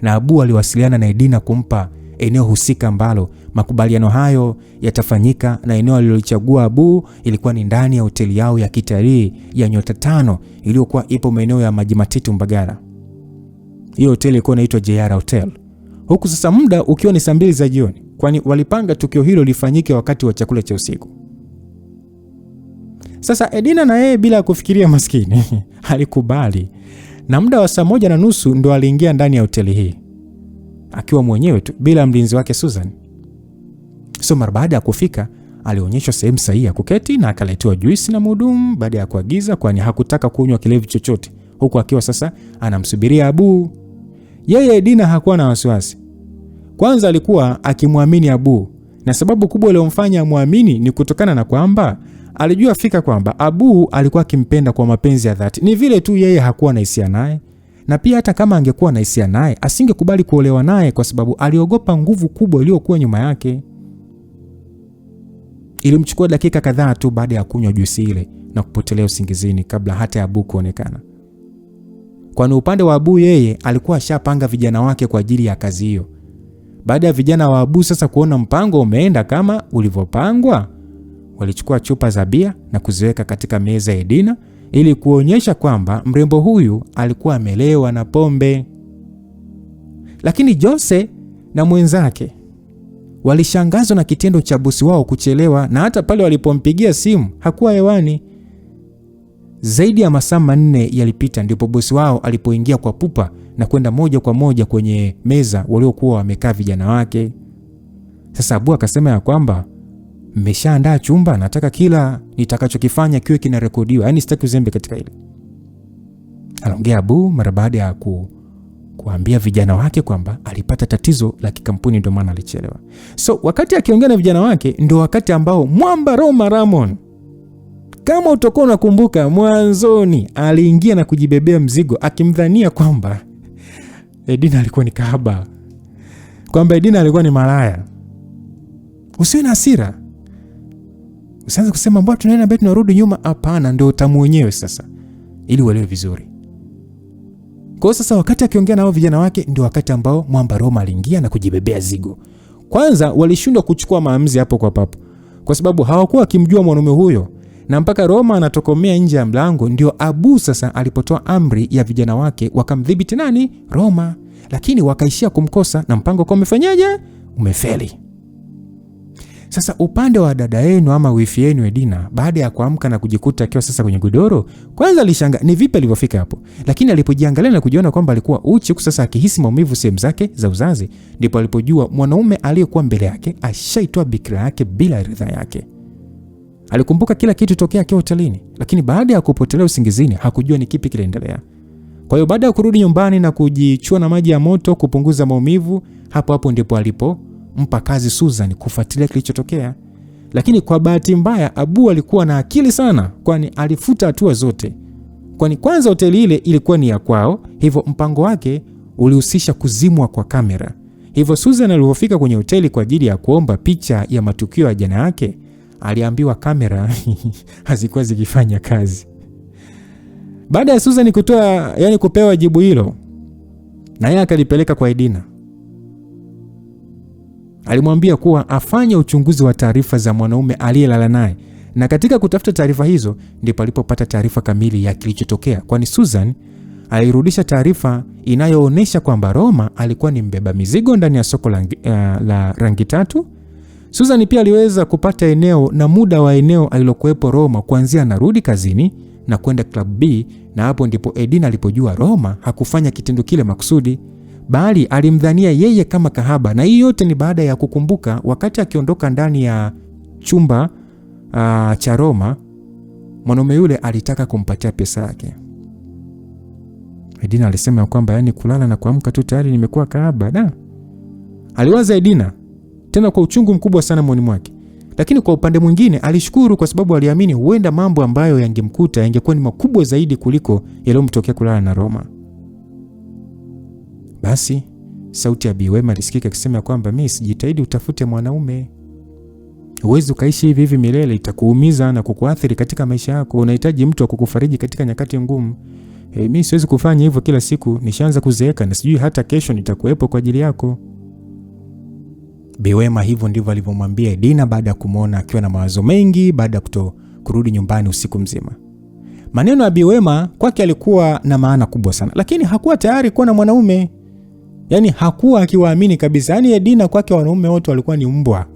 na Abu aliwasiliana na Edina kumpa eneo husika ambalo makubaliano hayo yatafanyika, na eneo alilochagua Abu ilikuwa ni ndani ya hoteli yao ya kitalii ya nyota 5 iliyokuwa ipo maeneo ya Maji Matitu Mbagala. Hiyo hoteli ilikuwa inaitwa JR Hotel. Huku sasa muda ukiwa ni saa 2 za jioni, kwani walipanga tukio hilo lifanyike wakati wa chakula cha usiku. Sasa Edina na yeye bila kufikiria maskini alikubali, na muda wa saa 1:30 ndo aliingia ndani ya hoteli hii. akiwa mwenyewe tu bila mlinzi wake Susan. So mara baada ya kufika, alionyeshwa sehemu sahihi ya kuketi na akaletewa juisi na mhudumu baada ya kuagiza, kwani hakutaka kunywa kilevi chochote, huku akiwa sasa anamsubiria Abu. Yeye Dina hakuwa na wasiwasi. Kwanza alikuwa akimwamini Abu, na sababu kubwa iliyomfanya amwamini ni kutokana na kwamba alijua fika kwamba Abu alikuwa akimpenda kwa mapenzi ya dhati. Ni vile tu yeye hakuwa na hisia naye, na pia hata kama angekuwa na hisia naye asingekubali kuolewa naye kwa sababu aliogopa nguvu kubwa iliyokuwa nyuma yake. Ilimchukua dakika kadhaa tu baada ya kunywa juisi ile na kupotelea usingizini kabla hata Abu kuonekana. Kwani upande wa Abu, yeye alikuwa ashapanga vijana wake kwa ajili ya kazi hiyo. Baada ya vijana wa Abu sasa kuona mpango umeenda kama ulivyopangwa, walichukua chupa za bia na kuziweka katika meza ya Dina ili kuonyesha kwamba mrembo huyu alikuwa amelewa na pombe. Lakini Jose na mwenzake walishangazwa na kitendo cha bosi wao kuchelewa, na hata pale walipompigia simu hakuwa hewani. Zaidi ya masaa 4 yalipita ndipo bosi wao alipoingia kwa pupa na kwenda moja kwa moja kwenye meza waliokuwa wamekaa vijana wake. Sasa Abu akasema ya kwamba mmeshaandaa chumba, nataka kila nitakachokifanya kiwe kinarekodiwa, yani sitaki uzembe katika hili. Anaongea Abu mara baada ya kuambia vijana wake kwamba alipata tatizo la kikampuni ndio maana alichelewa. So wakati akiongea na vijana wake ndio wakati ambao mwamba Roma Ramon, kama utakuwa unakumbuka mwanzoni, aliingia na kujibebea mzigo akimdhania kwamba Dina alikuwa ni kahaba, kwamba Dina alikuwa ni malaya. Usiwe na hasira, usianze kusema mbona tunaenda mbele tunarudi nyuma. Hapana, ndio utamu wenyewe sasa, ili uelewe vizuri. Kwa sasa wakati akiongea na hao vijana wake ndio wakati ambao mwamba Roma aliingia na kujibebea zigo. Kwanza walishindwa kuchukua maamuzi hapo kwa papo, kwa sababu hawakuwa wakimjua mwanaume huyo, na mpaka Roma anatokomea nje ya mlango ndio Abu sasa alipotoa amri ya vijana wake wakamdhibiti nani? Roma. Lakini wakaishia kumkosa na mpango kwa umefanyaje? Umefeli. Sasa upande wa dada yenu ama wifi yenu Edina, baada ya kuamka na kujikuta akiwa sasa kwenye godoro, kwanza alishangaa ni vipi alivyofika hapo. Lakini alipojiangalia na kujiona kwamba alikuwa uchi, sasa akihisi maumivu sehemu zake za uzazi, ndipo alipojua mwanaume aliyekuwa mbele yake ashaitoa bikira yake bila ridhaa yake. Alikumbuka kila kitu tokea akiwa hotelini, lakini baada ya kupotelea usingizini hakujua ni kipi kiliendelea. Kwa hiyo baada ya kurudi nyumbani na kujichua na maji ya moto kupunguza maumivu, hapo ndipo alipompa kazi Susan kufuatilia kilichotokea. Lakini kwa bahati mbaya Abu alikuwa na akili sana, kwani alifuta hatua zote. Kwani kwanza hoteli ile ilikuwa ni ya kwao, hivyo mpango wake ulihusisha kuzimwa kwa kamera. Hivyo Susan alipofika kwenye hoteli kwa ajili ya kuomba picha ya matukio ya jana yake, aliambiwa kamera hazikuwa zikifanya kazi. Baada ya Susan kupewa jibu hilo, na yeye akalipeleka kwa Edina. Alimwambia kuwa afanye uchunguzi wa taarifa za mwanaume aliyelala naye, na katika kutafuta taarifa hizo ndipo alipopata taarifa kamili ya kilichotokea, kwani Susan alirudisha taarifa inayoonesha kwamba Roma alikuwa ni mbeba mizigo ndani ya soko la rangi tatu. Susan pia aliweza kupata eneo na muda wa eneo alilokuepo Roma kuanzia anarudi kazini na kwenda Club B, na hapo ndipo Edina alipojua Roma hakufanya kitendo kile makusudi, bali alimdhania yeye kama kahaba. Na hii yote ni baada ya kukumbuka wakati akiondoka ndani ya chumba cha Roma, mwanaume yule alitaka kumpatia pesa yake. Edina alisema kwamba kulala na kuamka tu tayari nimekuwa kahaba. Aliwaza Edina tena kwa uchungu mkubwa sana moyoni mwake. Lakini kwa upande mwingine alishukuru kwa sababu aliamini huenda mambo ambayo yangemkuta yangekuwa ni makubwa zaidi kuliko yaliyomtokea kulala na Roma. Basi sauti ya Bi Wema ilisikika ikisema kwamba mimi sijitahidi utafute mwanaume. Huwezi ukaishi hivi milele, itakuumiza na kukuathiri katika maisha yako. Unahitaji mtu wa kukufariji katika nyakati ngumu. Mimi siwezi kufanya hivyo kila siku, nishaanza kuzeeka na sijui hata kesho nitakuwepo kwa ajili yako. Bi Wema hivyo ndivyo alivyomwambia Edina baada ya kumuona akiwa na mawazo mengi baada ya kurudi nyumbani usiku mzima. Maneno ya Bi Wema kwake alikuwa na maana kubwa sana, lakini hakuwa tayari kuwa na mwanaume. Hakuwa akiwaamini kabisa. Edina kwake wanaume wote walikuwa ni mbwa.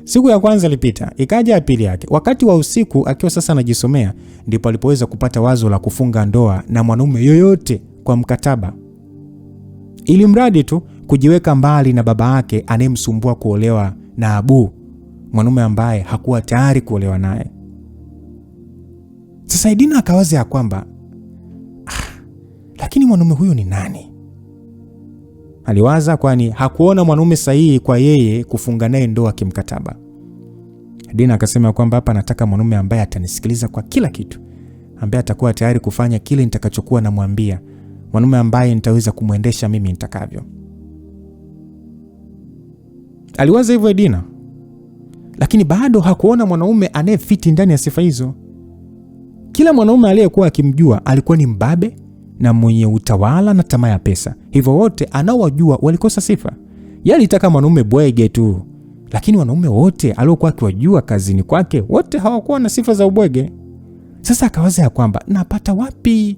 Siku ya kwanza ilipita, ikaja ya pili yake. Wakati wa usiku akiwa sasa anajisomea, ndipo alipoweza kupata wazo la kufunga ndoa na mwanaume yoyote kwa mkataba. Ili mradi tu kujiweka mbali na baba yake anayemsumbua kuolewa na Abu, mwanaume ambaye hakuwa tayari kuolewa naye. Sasa Edina akawaza ya kwamba lakini mwanaume huyu ni nani? Aliwaza, kwani hakuona mwanaume sahihi kwa yeye kufunga naye ndoa kimkataba. Edina akasema kwamba hapa nataka mwanaume ambaye atanisikiliza kwa kila kitu, ambaye atakuwa tayari kufanya kile nitakachokuwa namwambia, mwanaume ambaye nitaweza kumwendesha mimi nitakavyo. Aliwaza hivyo Edina, lakini bado hakuona mwanaume anayefiti ndani ya sifa hizo. Kila mwanaume aliyekuwa akimjua alikuwa ni mbabe na mwenye utawala na tamaa ya pesa. Hivyo wote anaowajua walikosa sifa. Yeye alitaka mwanaume bwege tu, lakini wanaume wote aliokuwa akiwajua kazini kwake wote hawakuwa na sifa za ubwege. Sasa akawaza ya kwamba napata wapi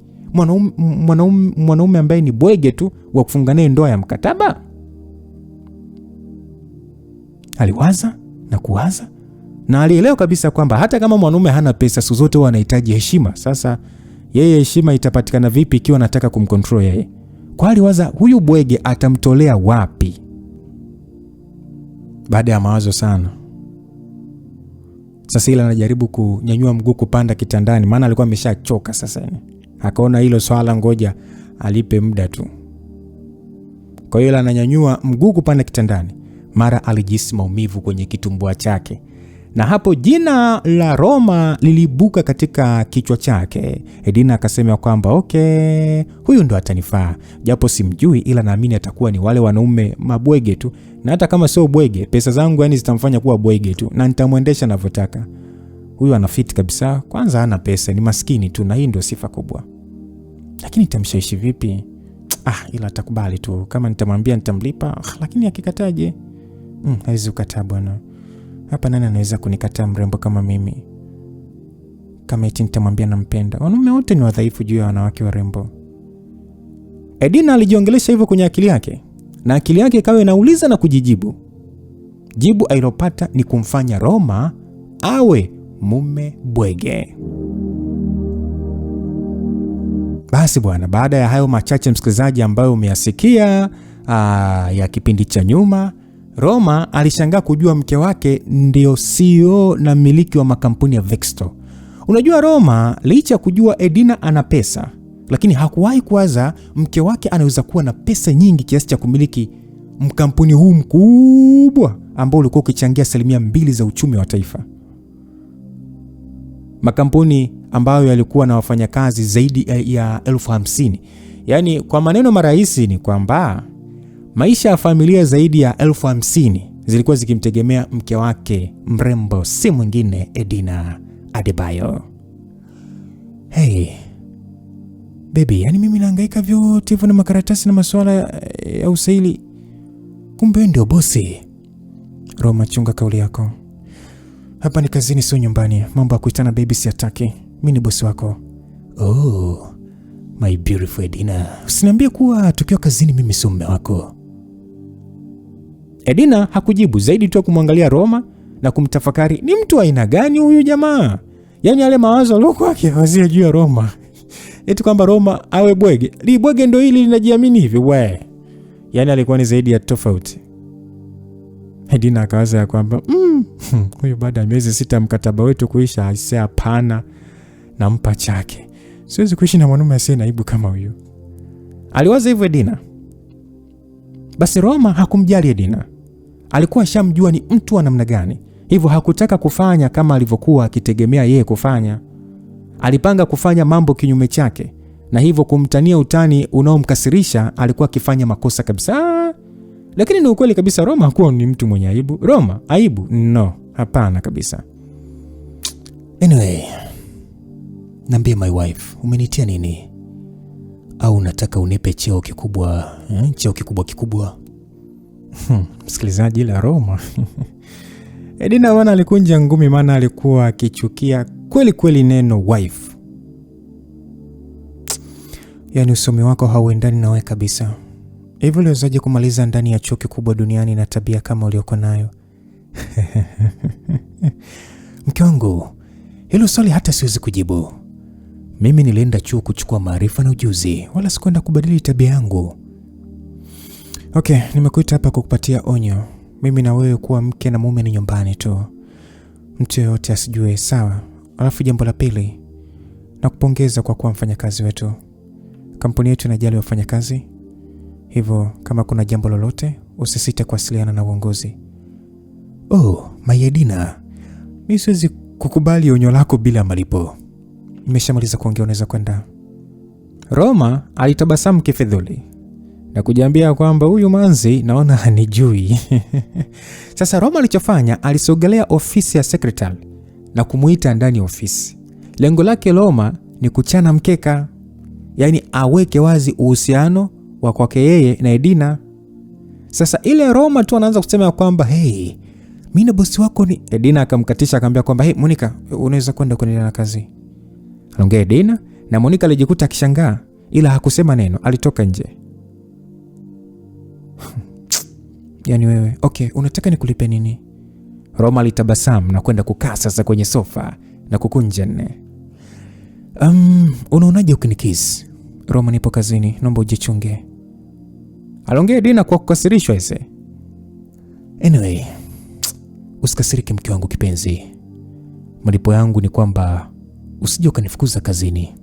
mwanaume ambaye ni bwege tu wa kufunga naye ndoa ya mkataba? Aliwaza na kuwaza, na alielewa kabisa kwamba hata kama mwanaume hana pesa, siku zote huwa anahitaji heshima. Sasa yeye heshima itapatikana vipi ikiwa anataka kumcontrol yeye? Kwa aliwaza huyu bwege atamtolea wapi? Baada ya mawazo sana, sasa ile anajaribu kunyanyua mguu kupanda kitandani, maana alikuwa ameshachoka sasa. Akaona hilo swala ngoja alipe muda tu. Kwa hiyo ananyanyua mguu kupanda kitandani, mara alijisi maumivu kwenye kitumbua chake, na hapo jina la Roma lilibuka katika kichwa chake. Edina akasema kwamba okay, huyu ndo atanifaa, japo simjui, ila naamini atakuwa ni wale wanaume mabwege tu, na hata kama sio bwege, pesa zangu yani zitamfanya kuwa bwege tu, na nitamwendesha ninavyotaka. Huyu anafit kabisa. Kwanza hana pesa, ni maskini tu, na hii ndio sifa kubwa. Lakini nitamshawishi vipi? Ila atakubali tu. Kama nitamwambia nitamlipa, lakini akikataje? Haiwezi kukataa bwana. Hapa nani anaweza kunikataa mrembo kama mimi? Kama eti nitamwambia nampenda. Wanaume wote ni wadhaifu juu ya wanawake warembo. Edina alijiongelesha hivyo kwenye akili yake, na akili yake ikawa inauliza na kujijibu. Jibu alilopata ni kumfanya Roma awe mume bwege. Basi bwana, baada ya hayo machache msikilizaji ambayo umeyasikia ya kipindi cha nyuma, Roma alishangaa kujua mke wake ndio CEO na mmiliki wa makampuni ya Vexto. Unajua Roma licha kujua Edina ana pesa, lakini hakuwahi kuwaza mke wake anaweza kuwa na pesa nyingi kiasi cha kumiliki mkampuni huu mkubwa ambao ulikuwa ukichangia 2% za uchumi wa taifa. Makampuni ambayo yalikuwa na wafanyakazi zaidi ya 50,000. Yaani kwa maneno marahisi ni kwamba maisha ya familia zaidi ya 50,000 zilikuwa zikimtegemea mke wake mrembo, si mwingine Edina Adebayo. Hey baby, yani mimi nahangaika vyote hivyo na makaratasi na masuala ya usaili, kumbe ndio bosi. Roma, chunga kauli yako. Hapa ni kazini, sio nyumbani. Mambo ya kuitana baby siyataki. Mimi ni bosi wako. Oh, my beautiful Edina. Usiniambie kuwa tukiwa kazini mimi sio mume wako. Edina hakujibu zaidi tu kumwangalia Roma na kumtafakari ni mtu aina gani huyu jamaa. Yaani yale mawazo aliokuwa akiwazia juu ya Roma. Eti kwamba Roma awe bwege. Li bwege ndio hili linajiamini hivi we. Yaani alikuwa ni zaidi ya tofauti. Edina akawaza ya kwamba huyu baada ya miezi 6 mkataba wetu kuisha, aisee hapana, nampa chake. Siwezi kuishi na mwanaume asiye na aibu kama huyu. Aliwaza hivyo Edina. Basi Roma hakumjali Edina. Alikuwa ashamjua ni mtu wa namna gani. Hivyo hakutaka kufanya kama alivyokuwa akitegemea yeye kufanya. Alipanga kufanya mambo kinyume chake, na hivyo kumtania utani unaomkasirisha. Alikuwa akifanya makosa kabisa. Lakini ni ukweli kabisa, Roma hakuwa ni mtu mwenye aibu. Roma, aibu? No, hapana kabisa. Anyway, niambie my wife, umenitia nini? Au unataka unipe cheo kikubwa? Cheo kikubwa. Msikilizaji la Roma. Edina wana alikunja ngumi, maana alikuwa akichukia kweli kweli neno wife. Yaani usomi wako hauendani nawe kabisa. Hivyo uliwezaje kumaliza ndani ya chuo kikubwa duniani na tabia kama ulioko nayo? Mke wangu, hilo swali hata siwezi kujibu. Mimi nilienda chuo kuchukua maarifa na ujuzi, wala sikwenda kubadili tabia yangu. Okay, nimekuita hapa kukupatia onyo. Mimi na wewe kuwa mke na mume ni nyumbani tu. Mtu yoyote asijue, sawa? Alafu jambo la pili, nakupongeza kwa kuwa mfanyakazi wetu. Kampuni yetu inajali wafanyakazi. Hivyo kama kuna jambo lolote, usisite kuwasiliana na uongozi. Oh, Mayedina. Mimi siwezi kukubali onyo lako bila malipo. Nimeshamaliza kuongea, unaweza kwenda. Roma alitabasamu kifedhuli na kujiambia kwamba huyu manzi naona hanijui. Sasa Roma alichofanya, alisogelea ofisi ya secretary na kumuita ndani ya ofisi. Lengo lake Roma ni kuchana mkeka, yani aweke wazi uhusiano wa kwake yeye na Edina. Sasa ile Roma tu anaanza kusema kwamba hey, mimi na bosi wako ni Edina. Akamkatisha akamwambia kwamba hey Monica, unaweza kwenda kuendelea na kazi. Aliongea Edina na Monica alijikuta akishangaa, ila hakusema neno, alitoka nje. Yani wewe, okay, unataka nikulipe nini? Roma alitabasamu na kwenda kukaa sasa kwenye sofa na kukunja nne. Unaonaje ukinikiss? Roma, nipo kazini, naomba ujichunge. Aliongea Edina kwa kukasirishwa ese. Anyway, usikasirike mke wangu kipenzi. Malipo yangu ni kwamba usije ukanifukuza kazini.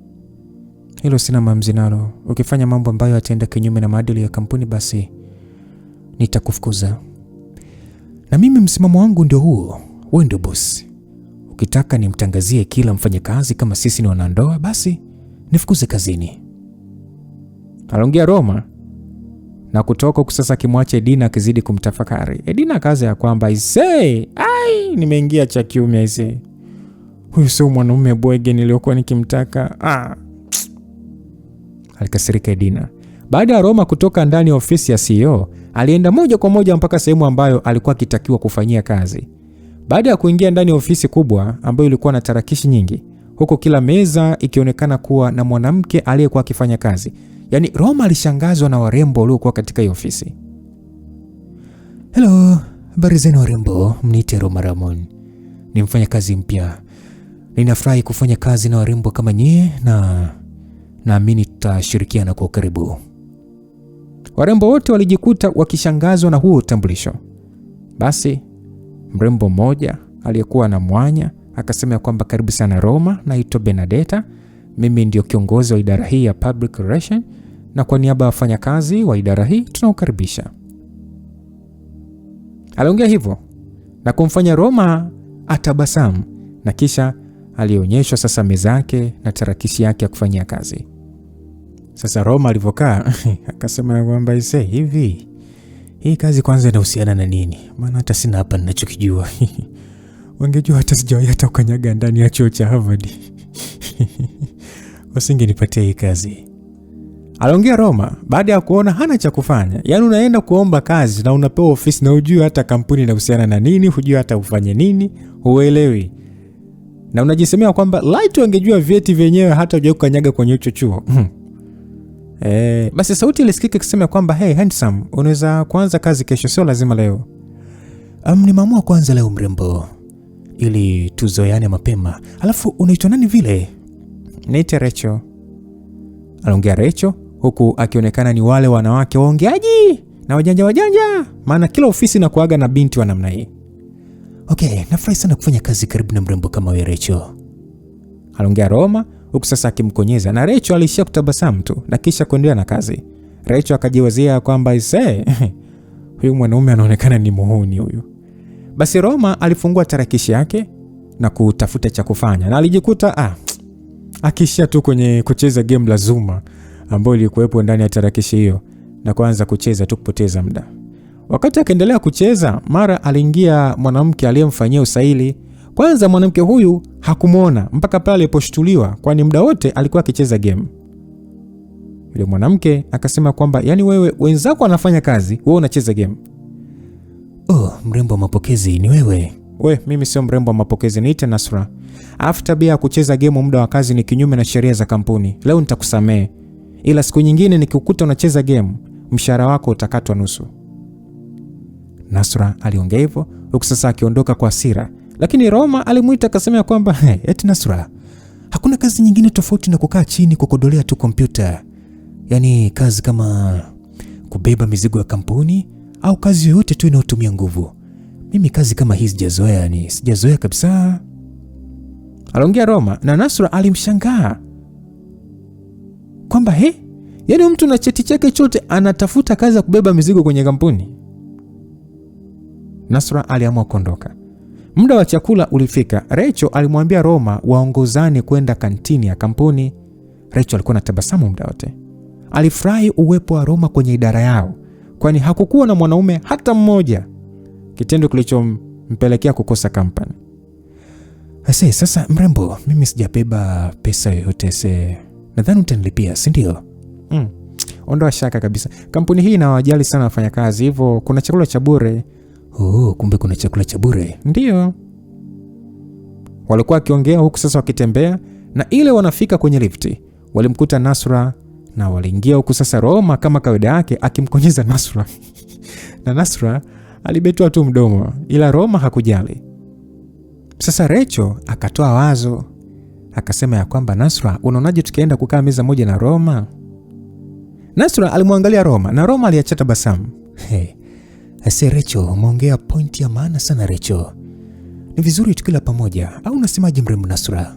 Hilo sina maamuzi nalo. Ukifanya mambo ambayo yataenda kinyume na maadili ya kampuni, basi nitakufukuza. Na mimi msimamo wangu ndio huo. Wewe ndio boss. Ukitaka nimtangazie kila mfanyakazi kama sisi ni wanandoa, basi nifukuze kazini. Aliongea Roma na kutoka kusasa kimwache Edina akizidi kumtafakari. Edina akaza ya kwamba nimeingia cha kiume huyu sio mwanaume bwege niliokuwa nikimtaka. Alikasirika Edina. Baada ya Roma kutoka ndani ya ofisi ya CEO, alienda moja kwa moja mpaka sehemu ambayo alikuwa akitakiwa kufanyia kazi. Baada ya kuingia ndani ya ofisi kubwa ambayo ilikuwa na tarakishi nyingi, huko kila meza ikionekana kuwa na mwanamke aliyekuwa akifanya kazi. Yani Roma alishangazwa na warembo waliokuwa katika hiyo ofisi. Hello, habari zenu warembo, mniite Roma Ramon. Ni mfanyakazi mpya. Ninafurahi kufanya kazi na warembo kama nyie na naamini tutashirikiana kwa karibu. Warembo wote walijikuta wakishangazwa na huo utambulisho. Basi mrembo mmoja aliyekuwa na mwanya akasema kwamba karibu sana Roma, naitwa Benedetta. Mimi ndio kiongozi wa idara hii ya public relation na kwa niaba ya wafanyakazi wa idara hii tunakukaribisha. Aliongea hivyo na kumfanya Roma atabasamu, na kisha alionyeshwa sasa meza yake na tarakishi yake ya kufanyia kazi. Sasa Roma alivokaa akasema kwamba hivi hii kazi kwanza inahusiana na nini? Maana hata sina hapa ninachokijua. Wangejua hata sijawahi hata ukanyaga ndani ya chuo cha Harvard. Wasingenipatia hii kazi. Aliongea Roma baada ya kuona hana cha kufanya. Yaani unaenda kuomba kazi na unapewa ofisi na hujui hata kampuni inahusiana na nini, hujui hata ufanye nini, huelewi. Na unajisemea kwamba light wangejua vyeti vyenyewe hata hujui kukanyaga kwenye hicho chuo. Basi sauti ilisikika ikisema kwamba hey handsome, unaweza kuanza kazi kesho, sio lazima leo. Nimeamua kuanza leo mrembo, ili tuzoeane mapema. Alafu unaitwa nani vile? Naitwa Rachel. Aliongea Rachel huku akionekana ni wale wanawake waongeaji na wajanja, maana kila ofisi na kuaga na binti wa namna hii. Okay, nafurahi sana kufanya kazi karibu na mrembo kama wewe Rachel. Aliongea Roma huku sasa akimkonyeza, na Rachel alishia kutabasamu tu na kisha kuendelea na kazi. Rachel akajiwazia kwamba huyu mwanaume anaonekana ni muhuni huyu. Basi Roma alifungua tarakishi yake na kutafuta cha kufanya, na alijikuta akishia tu kwenye kucheza game la Zuma ambayo ilikuwepo ndani ya tarakishi hiyo na kuanza kucheza tu kupoteza muda. Wakati akaendelea kucheza, mara aliingia mwanamke aliyemfanyia usaili. Kwanza mwanamke huyu hakumuona mpaka pale aliposhtuliwa, kwani muda wote alikuwa akicheza game. Yule mwanamke akasema kwamba yani wewe wenzako wanafanya kazi, wewe unacheza game. Mrembo wa mapokezi ni wewe? Mimi sio mrembo wa mapokezi, niite Nasra. Tabia ya kucheza game muda wa kazi ni kinyume na sheria za kampuni. Leo nitakusamea, ila siku nyingine nikikukuta unacheza game, mshahara wako utakatwa nusu. Nasra aliongea hivyo huku sasa akiondoka kwa hasira, lakini Roma alimuita akasema kwamba eti Nasra, hakuna kazi nyingine tofauti na kukaa chini kukodolea tu kompyuta. Yani kazi kama kubeba mizigo ya kampuni au kazi yoyote tu inayotumia nguvu. Mimi kazi kama hii sijazoea, sijazoea kabisa, aliongea Roma, na Nasra alimshangaa kwamba yaani mtu na cheti chake chote anatafuta kazi ya kubeba mizigo kwenye kampuni. Nasra aliamua kuondoka. Muda wa chakula ulifika. Rachel alimwambia Roma waongozane kwenda kantini ya kampuni. Rachel alikuwa na tabasamu muda wote. Alifurahi uwepo wa Roma kwenye idara yao, kwani hakukuwa na mwanaume hata mmoja, kitendo kilichompelekea kukosa kampani. Sasa mrembo, mimi sijabeba pesa yoyote. Nadhani utanilipia, si ndio? Ondoa shaka kabisa. Kampuni hii inawajali sana wafanyakazi, hivyo kuna chakula cha bure. Kumbe kuna chakula cha bure. Ndio. Walikuwa wakiongea huku sasa wakitembea, na ile wanafika kwenye lifti, walimkuta Nasra na waliingia huku sasa Roma kama kawaida yake akimkonyeza Nasra. Na Nasra alibetwa tu mdomo, ila Roma hakujali. Sasa Rachel akatoa wazo, akasema ya kwamba Nasra, unaonaje tukienda kukaa meza moja na Roma? Nasra alimwangalia Roma na Roma aliacha tabasamu. Rachel, umeongea point ya maana sana Rachel. Ni vizuri tukila pamoja, au unasemaje mrembo Nasra?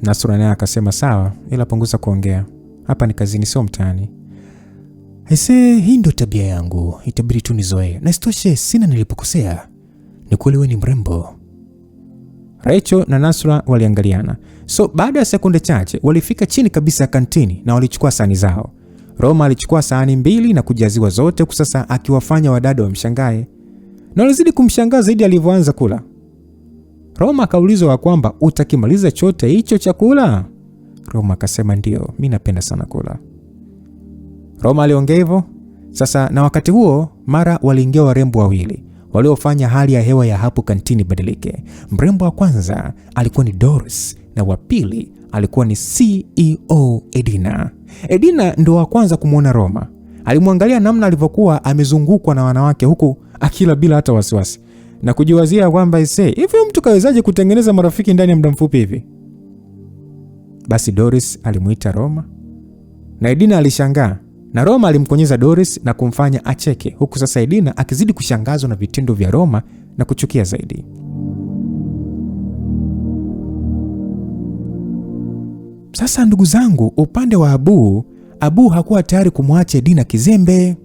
Nasra naye akasema sawa, ila punguza kuongea. Hapa ni kazini, sio mtaani. Hii ndio tabia yangu, itabidi tu nizoee. Na isitoshe sina nilipokosea. Ni kweli wewe ni mrembo. Rachel na Nasra waliangaliana. So baada ya sekunde chache walifika chini kabisa ya kantini na walichukua sahani zao. Roma alichukua sahani 2 na kujaziwa zote, kwa sasa akiwafanya wadada wamshangae. Na walizidi kumshangaa zaidi alivyoanza kula. Roma akaulizwa kwamba utakimaliza chote hicho chakula? Roma akasema ndio, mimi napenda sana kula. Roma aliongea hivyo. Sasa na wakati huo mara waliingia warembo wawili waliofanya hali ya hewa ya hapo kantini badilike. Mrembo wa kwanza alikuwa ni Doris na wa pili alikuwa ni CEO Edina. Edina ndo wa kwanza kumuona Roma. Alimwangalia namna alivyokuwa amezungukwa na wanawake huku akila bila hata wasiwasi, na kujiwazia kwamba hivi mtu kawezaje kutengeneza marafiki ndani ya muda mfupi hivi? Basi Doris alimuita Roma na Edina alishangaa, na Roma alimkonyeza Doris na kumfanya acheke, huku sasa Edina akizidi kushangazwa na vitendo vya Roma na kuchukia zaidi. Sasa ndugu zangu, upande wa Abu hakuwa tayari kumwacha Edina kizembe.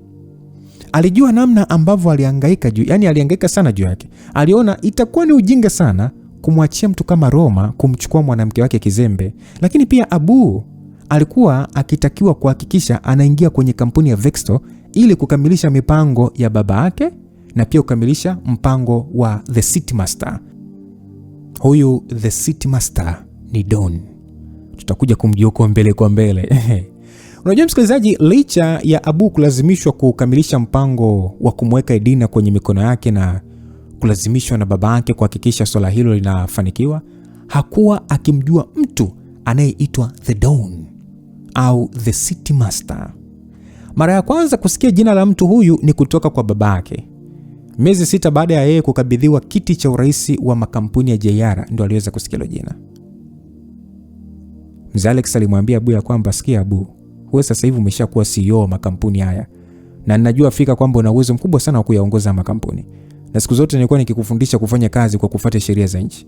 Alijua namna ambavyo alihangaika sana juu yake. Aliona itakuwa ni ujinga sana kumwachia mtu kama Roma kumchukua mwanamke wake kizembe. Lakini pia Abu alikuwa akitakiwa kuhakikisha anaingia kwenye kampuni ya Vexto ili kukamilisha mipango ya baba yake na pia kukamilisha mpango wa The City Master. Huyu The City Master ni Don. Tutakuja kumjua kwa mbele. Unajua msikilizaji, licha ya Abu kulazimishwa kukamilisha mpango wa kumweka Edina kwenye mikono yake na kulazimishwa na baba yake kuhakikisha swala hilo linafanikiwa, hakuwa akimjua mtu anayeitwa The Don au The City Master. Mara ya kwanza kusikia jina la mtu huyu ni kutoka kwa baba yake. Miezi 6 baada ya yeye kukabidhiwa kiti cha urais wa makampuni ya JR ndio aliweza kusikia jina. Mzee Alex alimwambia Abu ya kwamba, sikia Abu, wewe sasa hivi umeshakuwa CEO wa makampuni haya, na ninajua fika kwamba una uwezo mkubwa sana wa kuyaongoza makampuni. Na siku zote nilikuwa nikikufundisha kufanya kazi kwa kufuata sheria za nchi.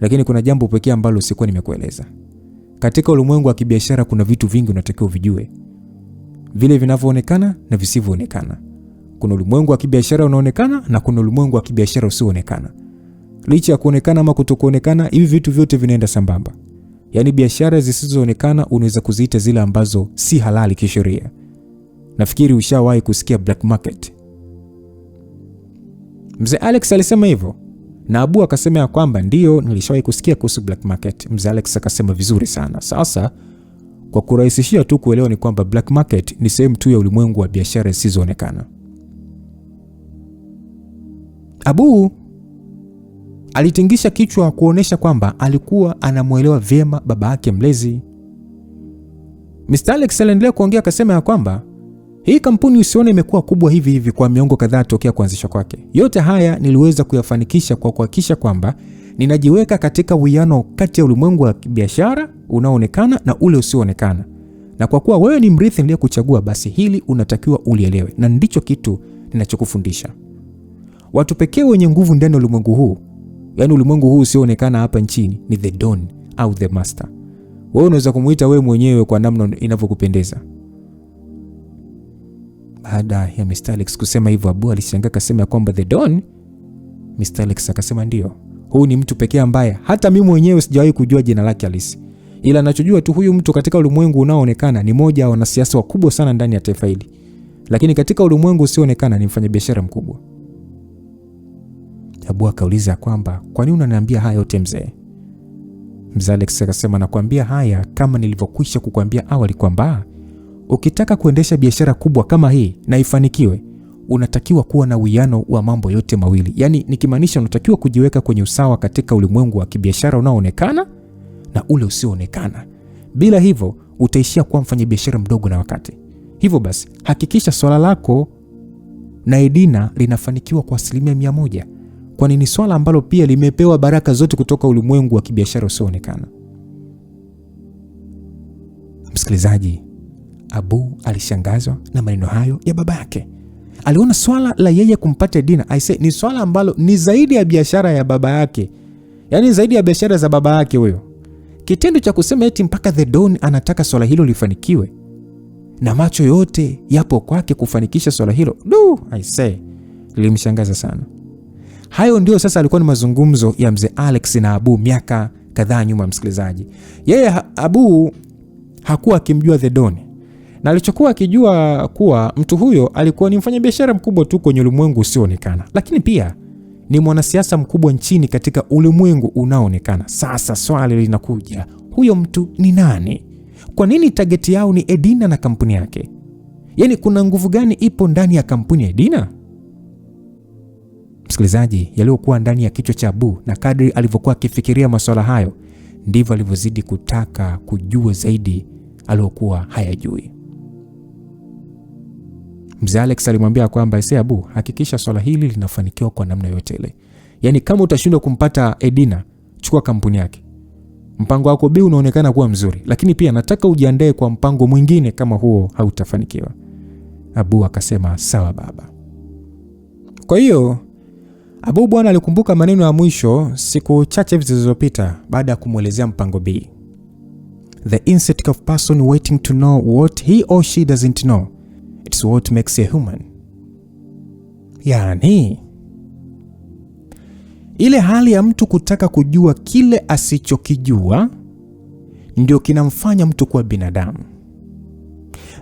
Lakini kuna jambo pekee ambalo sikuwa nimekueleza. Katika ulimwengu wa kibiashara kuna vitu vingi unatakiwa vijue. Vile vinavyoonekana na visivyoonekana. Kuna ulimwengu wa kibiashara unaonekana na kuna ulimwengu wa kibiashara usioonekana. Licha ya kuonekana ama kutokuonekana, hivi vitu vyote vinaenda sambamba. Yaani biashara zisizoonekana unaweza kuziita zile ambazo si halali kisheria. Nafikiri ushawahi kusikia black market. Mzee Alex alisema hivyo, na Abu akasema ya kwamba ndio nilishawahi kusikia kuhusu black market. Mzee Alex akasema vizuri sana. Sasa kwa kurahisishia tu kuelewa ni kwamba black market ni sehemu tu ya ulimwengu wa biashara zisizoonekana. Abu alitingisha kichwa kuonesha kwamba alikuwa anamuelewa vyema baba yake mlezi. Mr. Alex aliendelea kuongea akasema ya kwamba hii kampuni usione imekuwa kubwa hivi kwa miongo kadhaa tokea kuanzishwa kwake. Yote haya niliweza kuyafanikisha kwa kuhakikisha kwamba ninajiweka katika uwiano kati ya ulimwengu wa biashara unaoonekana na ule usioonekana. Na kwa kuwa wewe ni mrithi niliyekuchagua, basi hili unatakiwa ulielewe, na ndicho kitu ninachokufundisha. Watu pekee wenye nguvu ndani ya ulimwengu huu, yaani ulimwengu huu usioonekana hapa nchini, ni the Don au the Master. Wewe unaweza kumuita wewe mwenyewe kwa namna inavyokupendeza. Baada ya Mr. Alex kusema hivyo, Abu alishangaa akasema kwamba the Don? Mr. Alex akasema ndio. Huyu ni mtu pekee ambaye hata mimi mwenyewe sijawahi kujua jina lake halisi. Ila ninachojua tu huyu mtu katika ulimwengu unaoonekana ni mmoja wa wanasiasa wakubwa sana ndani ya taifa hili. Lakini katika ulimwengu usioonekana ni mfanyabiashara mkubwa. Abu akauliza kwamba kwa nini unaniambia haya yote mzee? Mzee Alex akasema nakwambia haya kama nilivyokwisha kukwambia awali kwamba ukitaka kuendesha biashara kubwa kama hii na ifanikiwe, unatakiwa kuwa na uwiano wa mambo yote mawili. Yaani nikimaanisha unatakiwa kujiweka kwenye usawa katika ulimwengu wa kibiashara unaoonekana na ule usioonekana. Bila hivyo utaishia kuwa mfanyabiashara mdogo na wakati. Hivyo basi hakikisha swala lako na Edina linafanikiwa kwa 100%. Kwani ni swala ambalo pia limepewa baraka zote kutoka ulimwengu wa kibiashara usioonekana. Msikilizaji, Abu alishangazwa na maneno hayo ya baba yake. Aliona swala la yeye kumpata Edina ni swala ambalo ni zaidi ya biashara ya baba yake. Yaani zaidi ya biashara za baba yake huyo. Kitendo cha kusema eti mpaka the Don anataka swala hilo lifanikiwe na macho yote yapo kwake kufanikisha swala hilo. Lilimshangaza sana. Hayo ndio sasa alikuwa ni mazungumzo ya mzee Alex na Abu miaka kadhaa nyuma, msikilizaji. Yeye Abu hakuwa akimjua the Don. Na alichokuwa akijua kuwa mtu huyo alikuwa ni mfanyabiashara mkubwa tu kwenye ulimwengu usioonekana, lakini pia ni mwanasiasa mkubwa nchini katika ulimwengu unaoonekana. Sasa swali linakuja, huyo mtu ni nani? Kwa nini target yao ni Edina na kampuni yake? Yaani kuna nguvu gani ipo ndani ya kampuni ya Edina? Msikilizaji, yaliyokuwa ndani ya kichwa cha Abu na kadri alivyokuwa akifikiria masuala hayo, ndivyo alivyozidi kutaka kujua zaidi aliyokuwa hayajui. Mzee Alex alimwambia kwamba Abu, hakikisha swala hili linafanikiwa kwa namna yote ile. Yaani kama utashindwa kumpata Edina, chukua kampuni yake. Mpango wako B unaonekana kuwa mzuri, lakini pia nataka ujiandae kwa mpango mwingine kama huo hautafanikiwa. Abu akasema sawa baba. Kwa hiyo Abu bwana alikumbuka maneno ya mwisho siku chache zilizopita baada ya kumuelezea mpango B. The instinct of person waiting to know what he or she doesn't know. It's what makes a human. Yaani ile hali ya mtu kutaka kujua kile asichokijua ndio kinamfanya mtu kuwa binadamu.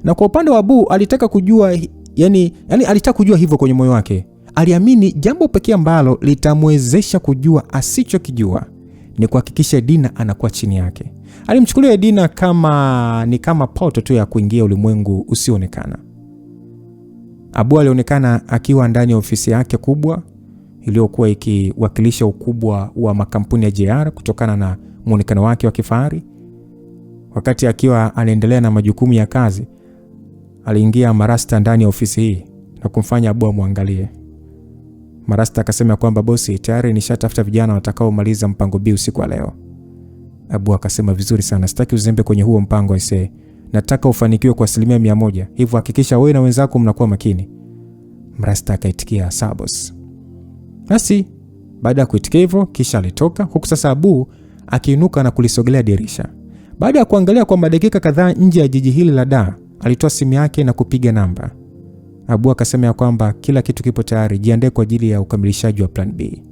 Na kwa upande wa Abu alitaka kujua yani alitaka kujua hivyo kwenye moyo wake. Aliamini jambo pekee ambalo litamwezesha kujua asichokijua ni kuhakikisha Edina anakuwa chini yake. Alimchukulia Edina kama poto tu ya kuingia ulimwengu usioonekana. Abu alionekana akiwa ndani ya ofisi yake kubwa iliyokuwa ikiwakilisha ukubwa wa makampuni ya JR kutokana na muonekano wake wa kifahari. Wakati akiwa anaendelea na majukumu ya kazi, aliingia Marasta ndani ya ofisi hii na kumfanya Abu amwangalie. Marasta akasema kwamba bosi, tayari nishatafuta vijana watakaomaliza mpango B usiku wa leo. Abu akasema vizuri sana, sitaki uzembe kwenye huo mpango nataka ufanikiwe kwa 100%. Hivyo hakikisha wewe na wenzako mnakuwa makini. Marasta akaitikia sawa boss. Basi baada ya kuitikia hivyo kisha alitoka, huku sasa Abu akiinuka na kulisogelea dirisha. Baada ya kuangalia kwa dakika kadhaa nje ya jiji hili la Dar, alitoa simu yake na kupiga namba. Abu akasema kwamba kila kitu kipo tayari, jiandae kwa ajili ya ukamilishaji wa plan B.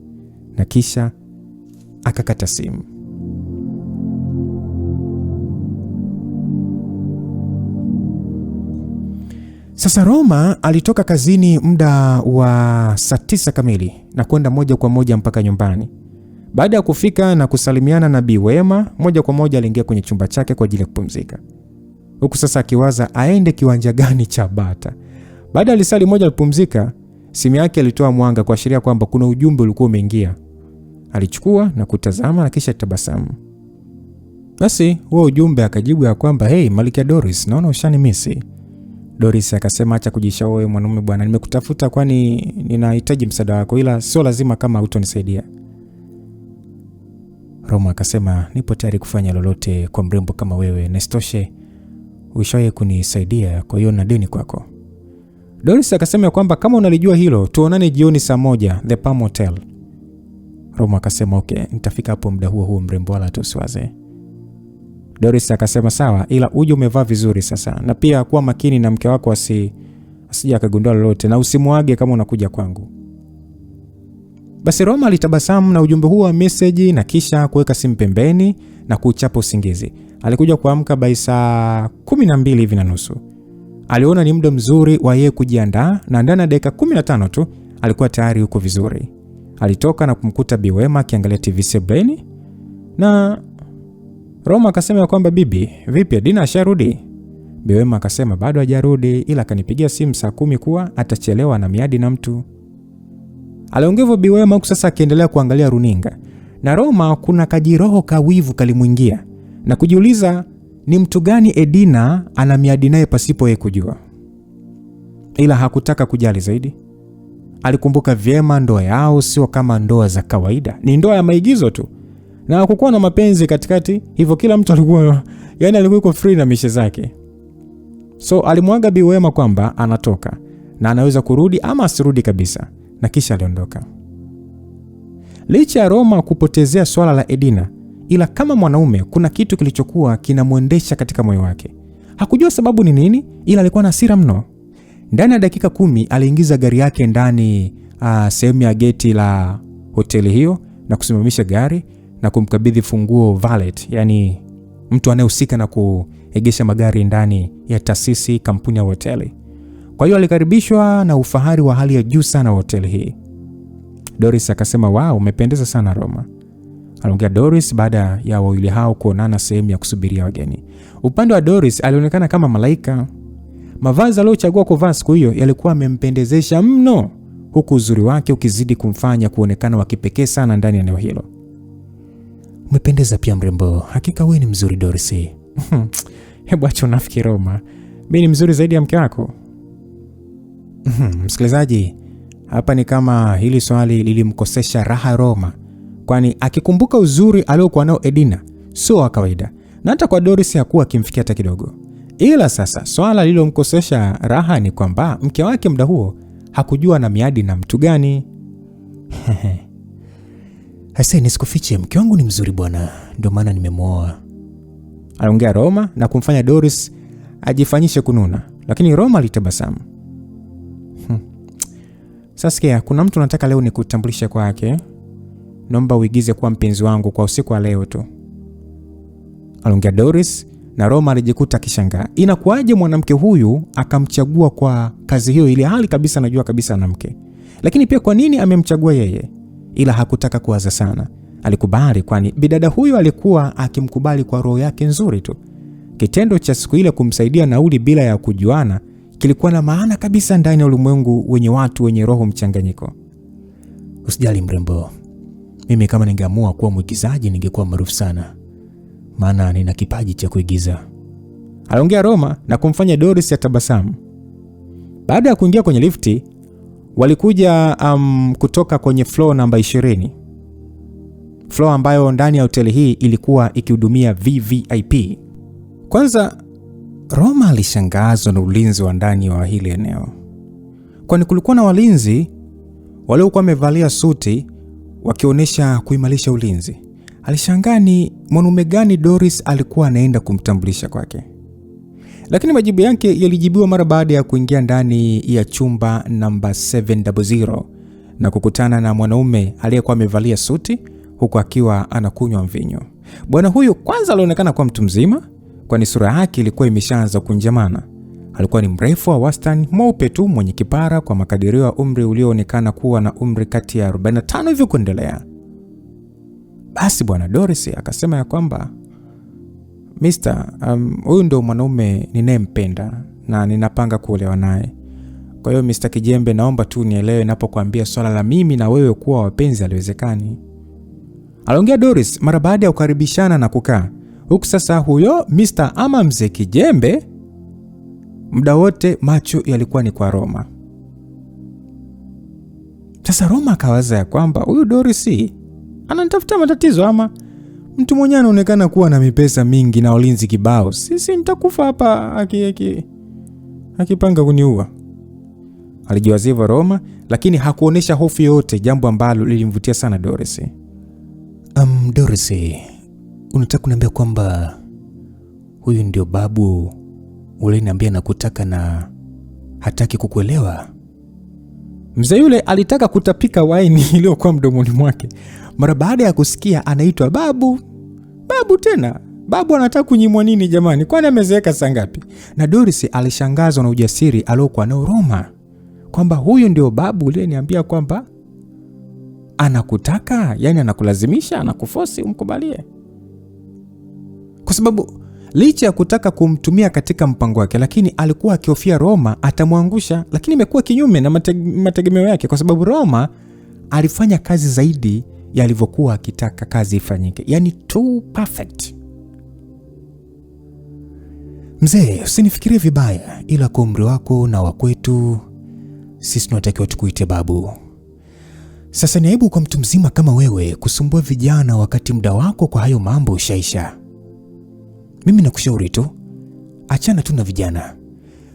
Na kisha akakata simu. Sasa Roma alitoka kazini muda wa saa 9 kamili na kwenda moja kwa moja mpaka nyumbani. Baada ya kufika na kusalimiana na Bi Wema, moja kwa moja aliingia kwenye chumba chake kwa ajili ya kupumzika. Huku sasa akiwaza aende kiwanja gani cha bata. Baada ya lisali moja alipumzika, simu yake ilitoa mwanga kuashiria kwamba kuna ujumbe ulikuwa umeingia. Alichukua na kutazama na kisha tabasamu. Basi huo ujumbe akajibu ya kwamba hey Malkia Doris, naona ushanimisi. Doris akasema acha kujishauri wewe mwanamume bwana, nimekutafuta kwani ninahitaji msaada wako, ila sio lazima kama hutonisaidia. Roma akasema nipo tayari kufanya lolote kwa mrembo kama wewe, na isitoshe ushawahi kunisaidia, kwa hiyo na deni kwako. Doris akasema kwamba kama unalijua hilo, tuonane jioni saa 1 The Palm Hotel. Roma akasema okay, nitafika hapo muda huo mrembo, wala tusiwaze. Doris akasema sawa, ila uje umevaa vizuri sasa, na pia kuwa makini na mke wako asije akagundua lolote, na usimuage kama unakuja kwangu. Basi Roma alitabasamu na ujumbe huo wa message na kisha kuweka simu pembeni na kuchapa usingizi. Alikuja kuamka by saa 12 hivi na nusu. Aliona ni muda mzuri wa yeye kujiandaa, na ndani ya dakika 15 tu alikuwa tayari yuko vizuri. Alitoka na kumkuta Bi Wema akiangalia TV sebleni, na Roma akasema kwamba bibi, vipi Dina asharudi? Bi Wema akasema bado hajarudi, ila akanipigia simu saa 10 kuwa atachelewa na miadi na mtu. Aliongea Bi Wema huku sasa akiendelea kuangalia runinga, na Roma kuna kajiroho kawivu kalimuingia na kujiuliza ni mtu gani Edina ana miadi naye pasipo yeye kujua. Ila hakutaka kujali zaidi. Alikumbuka vyema ndoa yao sio kama ndoa za kawaida, ni ndoa ya maigizo tu, na hakukuwa na mapenzi katikati, hivyo kila mtu alikuwa alikuwa free na mishe zake. So alimwaga Bi Wema kwamba anatoka na anaweza kurudi ama asirudi kabisa, na kisha aliondoka. Licha ya Roma kupotezea swala la Edina, ila kama mwanaume kuna kitu kilichokuwa kinamuendesha katika moyo wake. Hakujua sababu ni nini, ila alikuwa na hasira mno. Ndani ya dakika 10 aliingiza gari yake ndani sehemu ya geti la hoteli hiyo na kusimamisha gari na kumkabidhi funguo valet, yani mtu anayehusika na kuegesha magari ndani ya taasisi kampuni ya hoteli. Kwa hiyo alikaribishwa na ufahari wa hali ya juu sana wa hoteli hii. Doris akasema wow, umependeza sana Roma. Aliongea Doris baada ya wawili hao kuonana sehemu ya kusubiria wageni. Upande wa Doris alionekana kama malaika. Mavazi aliyochagua kuvaa siku hiyo yalikuwa yamempendezesha mno, huku uzuri wake ukizidi kumfanya kuonekana wa kipekee sana ndani ya eneo hilo. Umependeza pia mrembo, hakika wewe ni mzuri Doris. Hebu acha unafiki Roma, mimi ni mzuri zaidi ya mke wako. Msikilizaji, hapa ni kama hili swali lilimkosesha raha Roma, kwani akikumbuka uzuri aliokuwa nao Edina sio wa kawaida, na hata kwa Doris hakuwa akimfikia hata kidogo. Ila sasa swala lililomkosesha raha ni kwamba mke wake muda huo hakujua na miadi na mtu gani. Hasa nisikufiche, mke wangu ni mzuri bwana, ndio maana nimemuoa, aliongea Roma na kumfanya Doris ajifanyishe kununa, lakini Roma alitabasamu. Sasa kuna mtu nataka leo nikutambulishe kwake. Naomba uigize kuwa mpenzi wangu kwa usiku wa leo tu, aliongea Doris, na Roma alijikuta akishangaa. Inakuaje mwanamke huyu akamchagua kwa kazi hiyo, ili hali kabisa anajua kabisa ana mke? Lakini pia kwa nini amemchagua yeye? Ila hakutaka kuwaza sana. Alikubali, kwani bidada huyu alikuwa akimkubali kwa roho yake nzuri tu. Kitendo cha siku ile kumsaidia nauli bila ya kujuana kilikuwa na maana kabisa ndani ya ulimwengu wenye watu wenye roho mchanganyiko. Usijali mrembo, mimi kama ningeamua kuwa mwigizaji ningekuwa maarufu sana, maana nina kipaji cha kuigiza, aliongea Roma na kumfanya Doris atabasamu. Baada ya kuingia kwenye lifti, walikuja kutoka kwenye floor namba 20, floor ambayo ndani ya hoteli hii ilikuwa ikihudumia VVIP. Kwanza Roma alishangazwa na ulinzi wa ndani wa hili eneo, kwani kulikuwa na walinzi waliokuwa wamevalia suti wakionyesha kuimarisha ulinzi. Alishangaa ni mwanaume gani Doris alikuwa anaenda kumtambulisha kwake, lakini majibu yake yalijibiwa mara baada ya kuingia ndani ya chumba namba 700 na kukutana na mwanaume aliyekuwa amevalia suti huku akiwa anakunywa mvinyo. Bwana huyu kwanza alionekana kuwa mtu mzima, kwani sura yake ilikuwa imeshaanza kunjamana. Alikuwa ni mrefu wa wastani, mweupe tu, mwenye kipara kwa makadirio ya umri ulioonekana kuwa na umri kati ya 45 hivi kuendelea. Basi bwana Doris akasema ya kwamba Mr. Huyu ndio mwanaume ninayempenda na ninapanga kuolewa naye. Kwa hiyo Mr. Kijembe, naomba tu nielewe ninapokuambia swala la mimi na wewe kuwa wapenzi haliwezekani, aliongea Doris mara baada ya kukaribishana na kukaa. Huku sasa huyo Mr. ama mzee Kijembe muda wote macho yalikuwa ni kwa Roma. Sasa Roma akawaza ya kwamba huyu Doris ananitafuta matatizo ama, Mtu mwenyewe anaonekana kuwa na mipesa mingi na ulinzi kibao. Sisi nitakufa hapa akipanga kuniua. Alijiwaziva Roma, lakini hakuonesha hofu yoyote, jambo ambalo lilimvutia sana Doris. Doris, unataka kuniambia kwamba huyu ndio babu uliniambia nakutaka na hataki kukuelewa? Mzee yule alitaka kutapika waini iliyokuwa mdomoni mwake mara baada ya kusikia anaitwa babu. Babu tena? Babu anataka kunyimwa nini jamani? Kwani amezeeka saa ngapi? Na Doris alishangazwa na ujasiri aliokuwa nao Roma, kwamba huyu ndio babu uliyeniambia kwamba anakutaka, yani anakulazimisha, anakuforce umkubalie. Kwa sababu licha ya kutaka kumtumia katika mpango wake, lakini alikuwa akihofia Roma atamwangusha. Lakini imekuwa kinyume na mategemeo yake, kwa sababu Roma alifanya kazi zaidi ya alivyokuwa akitaka kazi ifanyike, yani too perfect. Mzee, usinifikirie vibaya, ila kwa umri wako na wa kwetu sisi tunatakiwa tukuite babu. Sasa ni aibu kwa mtu mzima kama wewe kusumbua vijana wakati muda wako kwa hayo mambo ushaisha. Mimi nakushauri tu, achana tu na vijana.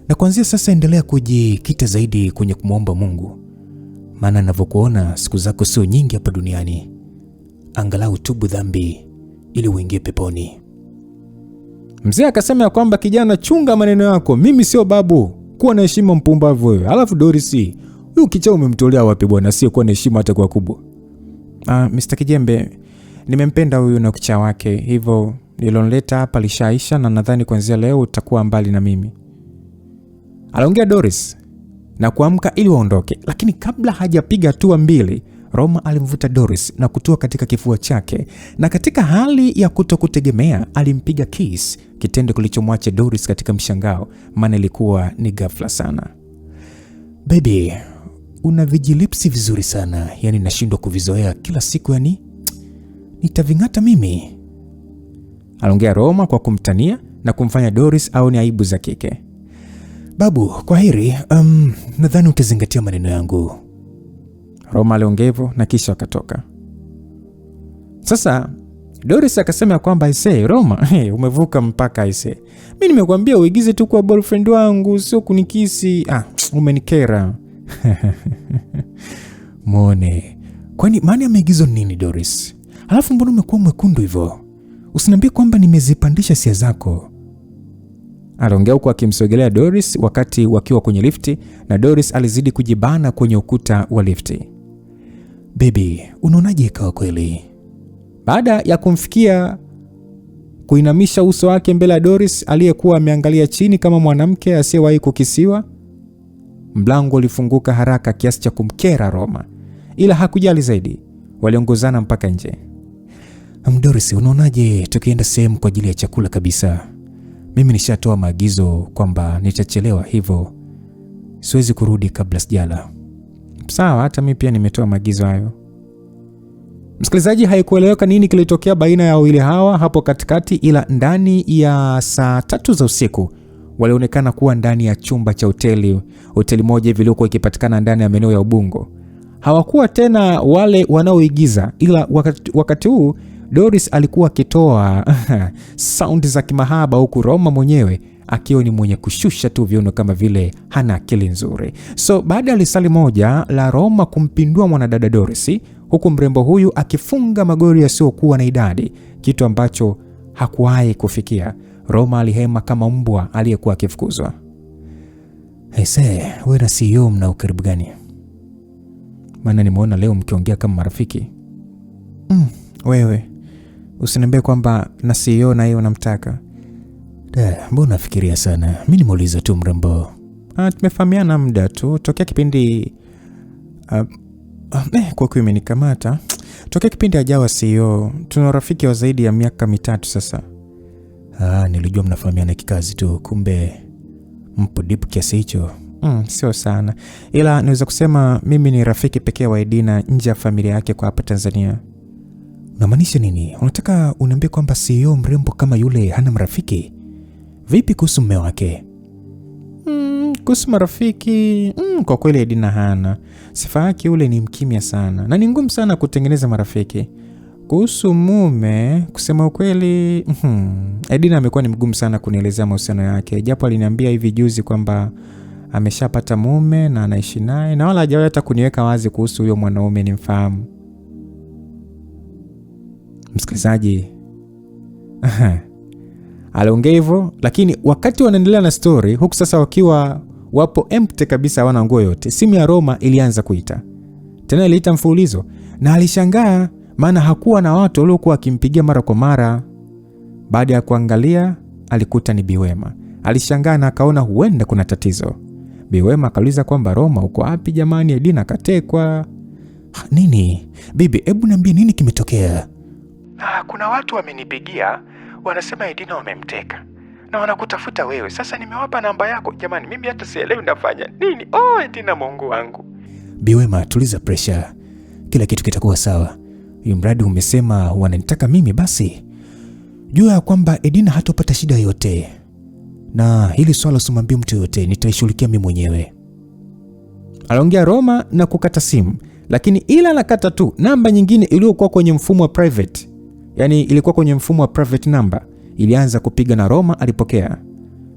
Na kuanzia sasa endelea kujikita zaidi kwenye kumwomba Mungu. Maana ninavyokuona siku zako sio nyingi hapa duniani. Angalau tubu dhambi ili uingie peponi. Mzee akasema kwamba kijana, chunga maneno yako, mimi sio babu. Kuwa na heshima mpumbavu wewe. Alafu Doris, huyu kichaa umemtolea wapi bwana? Sio kuwa na heshima hata kwa kubwa. Mr. Kijembe, nimempenda huyu na kichaa wake. Hivyo nilonleta hapa lishaisha na nadhani kuanzia leo utakuwa mbali na mimi. Aliongea Doris na kuamka ili waondoke, lakini kabla hajapiga hatua mbili, Roma alimvuta Doris na kutua katika kifua chake, na katika hali ya kutokutegemea alimpiga kiss, kitendo kilichomwacha Doris katika mshangao, maana ilikuwa ni ghafla sana. Baby, una vijilipsi vizuri sana, yani nashindwa kuvizoea kila siku, yani nitavingata mimi. Aliongea Roma kwa kumtania na kumfanya Doris aone aibu za kike. Babu, kwa heri, nadhani utazingatia maneno yangu. Roma aliongea hivyo na kisha akatoka. Sasa Doris akasema kwamba Roma, umevuka mpaka mimi nimekuambia uigize tu kwa boyfriend wangu, sio kunikisi. Umenikera. Muone. Kwani maana ya maigizo nini Doris? Alafu mbona umekuwa mwekundu hivyo? Usiniambie kwamba nimezipandisha hisia zako. Aliongea huko akimsogelea Doris wakati wakiwa kwenye lifti, na Doris alizidi kujibana kwenye ukuta wa lifti. Baby, unaonaje ikawa kweli? Baada ya kumfikia kuinamisha uso wake mbele ya Doris aliyekuwa ameangalia chini kama mwanamke asiyewahi kukisiwa, mlango ulifunguka haraka kiasi cha kumkera Roma, ila hakujali zaidi. Waliongozana mpaka nje. Doris, unaonaje tukienda sehemu kwa ajili ya chakula kabisa? Mimi nishatoa maagizo kwamba nitachelewa, hivyo siwezi kurudi kabla sijala. Sawa, hata mimi pia nimetoa maagizo hayo. Msikilizaji, haikueleweka nini kilitokea baina ya wawili hawa hapo katikati, ila ndani ya saa 3 za usiku walionekana kuwa ndani ya chumba cha hoteli moja hivi iliyokuwa ikipatikana ndani ya maeneo ya Ubungo. Hawakuwa tena wale wanaoigiza, ila wakati huu Doris alikuwa akitoa sound za kimahaba, huku Roma mwenyewe akiwa ni mwenye kushusha tu viuno kama vile hana akili nzuri. So baada ya lisali moja la Roma kumpindua mwanadada Doris, huku mrembo huyu akifunga magori yasiyokuwa na idadi, kitu ambacho hakuwahi kufikia, Roma alihema kama mbwa aliyekuwa akifukuzwa. Wewe na CEO mna ukaribu gani? Maana nimeona leo mkiongea kama marafiki. Wewe usiniambie kwamba na CEO na yeye unamtaka. Mbona nafikiria sana? Mimi nimeuliza tu mrembo. Tumefahamiana muda tu tokea kipindi kwa kweli imenikamata. Tokea kipindi ajawa CEO, tuna rafiki wa zaidi ya miaka 3 sasa. Nilijua mnafahamiana kikazi tu, kumbe mpo deep kiasi hicho. Sio sana. Ila naweza kusema mimi ni rafiki pekee wa Edina nje ya familia yake kwa hapa Tanzania. Unamaanisha nini? Unataka uniambie kwamba CEO mrembo kama yule hana marafiki? Vipi kuhusu mume wake? Kuhusu marafiki, kwa kweli Edina hana. Sifa yake yule ni mkimya sana na ni ngumu sana kutengeneza marafiki. Kuhusu mume, kusema ukweli, Edina amekuwa ni mgumu sana kunielezea mahusiano yake. Japo aliniambia hivi juzi kwamba ameshapata mume na anaishi naye, na wala hajawahi hata kuniweka wazi kuhusu huyo mwanaume ni mfahamu. Msikilizaji, aliongea hivyo, lakini wakati wanaendelea na story, huku sasa wakiwa wapo empty kabisa, hawana nguo yote, simu ya Roma ilianza kuita. Tena iliita mfululizo, na alishangaa maana hakuwa na watu waliokuwa wakimpigia mara kwa mara. Baada ya kuangalia, alikuta ni Biwema. Alishangaa na akaona huenda kuna tatizo. Biwema akauliza kwamba Roma, uko wapi jamani? Edina katekwa. Nini? Bibi, hebu niambie nini kimetokea? Kuna watu wamenipigia, wanasema Edina wamemteka na wanakutafuta wewe. Sasa nimewapa namba yako. Jamani, mimi hata sielewi nafanya nini. Edina, Mungu wangu. Biwema, tuliza pressure. Kila kitu kitakuwa sawa. Mradi umesema wananitaka mimi, basi jua ya kwamba Edina hatopata shida yote. Na hili swala usimwambie mtu yote, nitaishughulikia mimi mwenyewe. Aliongea Roma na kukata simu, lakini ila nakata tu namba nyingine iliyokuwa kwenye mfumo wa private. Yaani ilikuwa kwenye mfumo wa private number. Ilianza kupiga na Roma alipokea.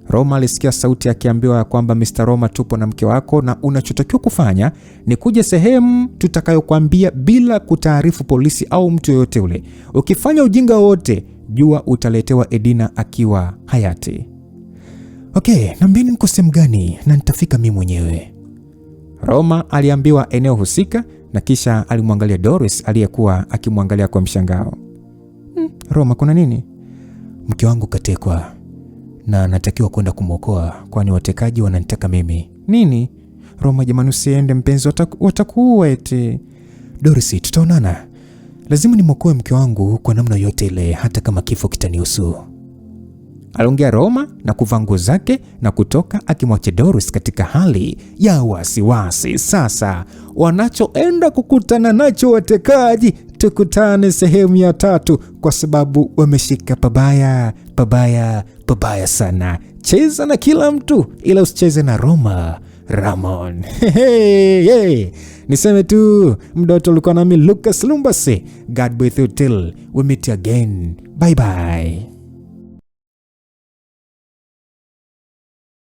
Roma alisikia sauti akiambiwa kwamba Mr. Roma, tupo na mke wako na unachotakiwa kufanya ni kuja sehemu tutakayokuambia bila kutaarifu polisi au mtu yoyote ule. Ukifanya ujinga wote, jua utaletewa Edina akiwa hayati. Okay, naambieni mko sehemu gani na nitafika mimi mwenyewe. Roma aliambiwa eneo husika na kisha alimwangalia Doris aliyekuwa akimwangalia kwa mshangao. Roma, kuna nini? Mke wangu katekwa na natakiwa kwenda kumwokoa, kwani watekaji wananitaka mimi. Nini? Roma, jamani usiende mpenzi, watakuua eti. Doris, tutaonana. Lazima nimwokoe mke wangu kwa namna yote ile, hata kama kifo kitanihusu. Aliongea Roma na kuvaa nguo zake na kutoka, akimwacha Doris katika hali ya wasiwasi. Sasa wanachoenda kukutana nacho watekaji, tukutane sehemu ya 3 kwa sababu wameshika pabaya sana. Cheza na kila mtu ila usicheze na Roma Ramon. Niseme tu mdoto ulikuwa nami Lucas Lumbasi. God be with you till we meet again. Bye bye.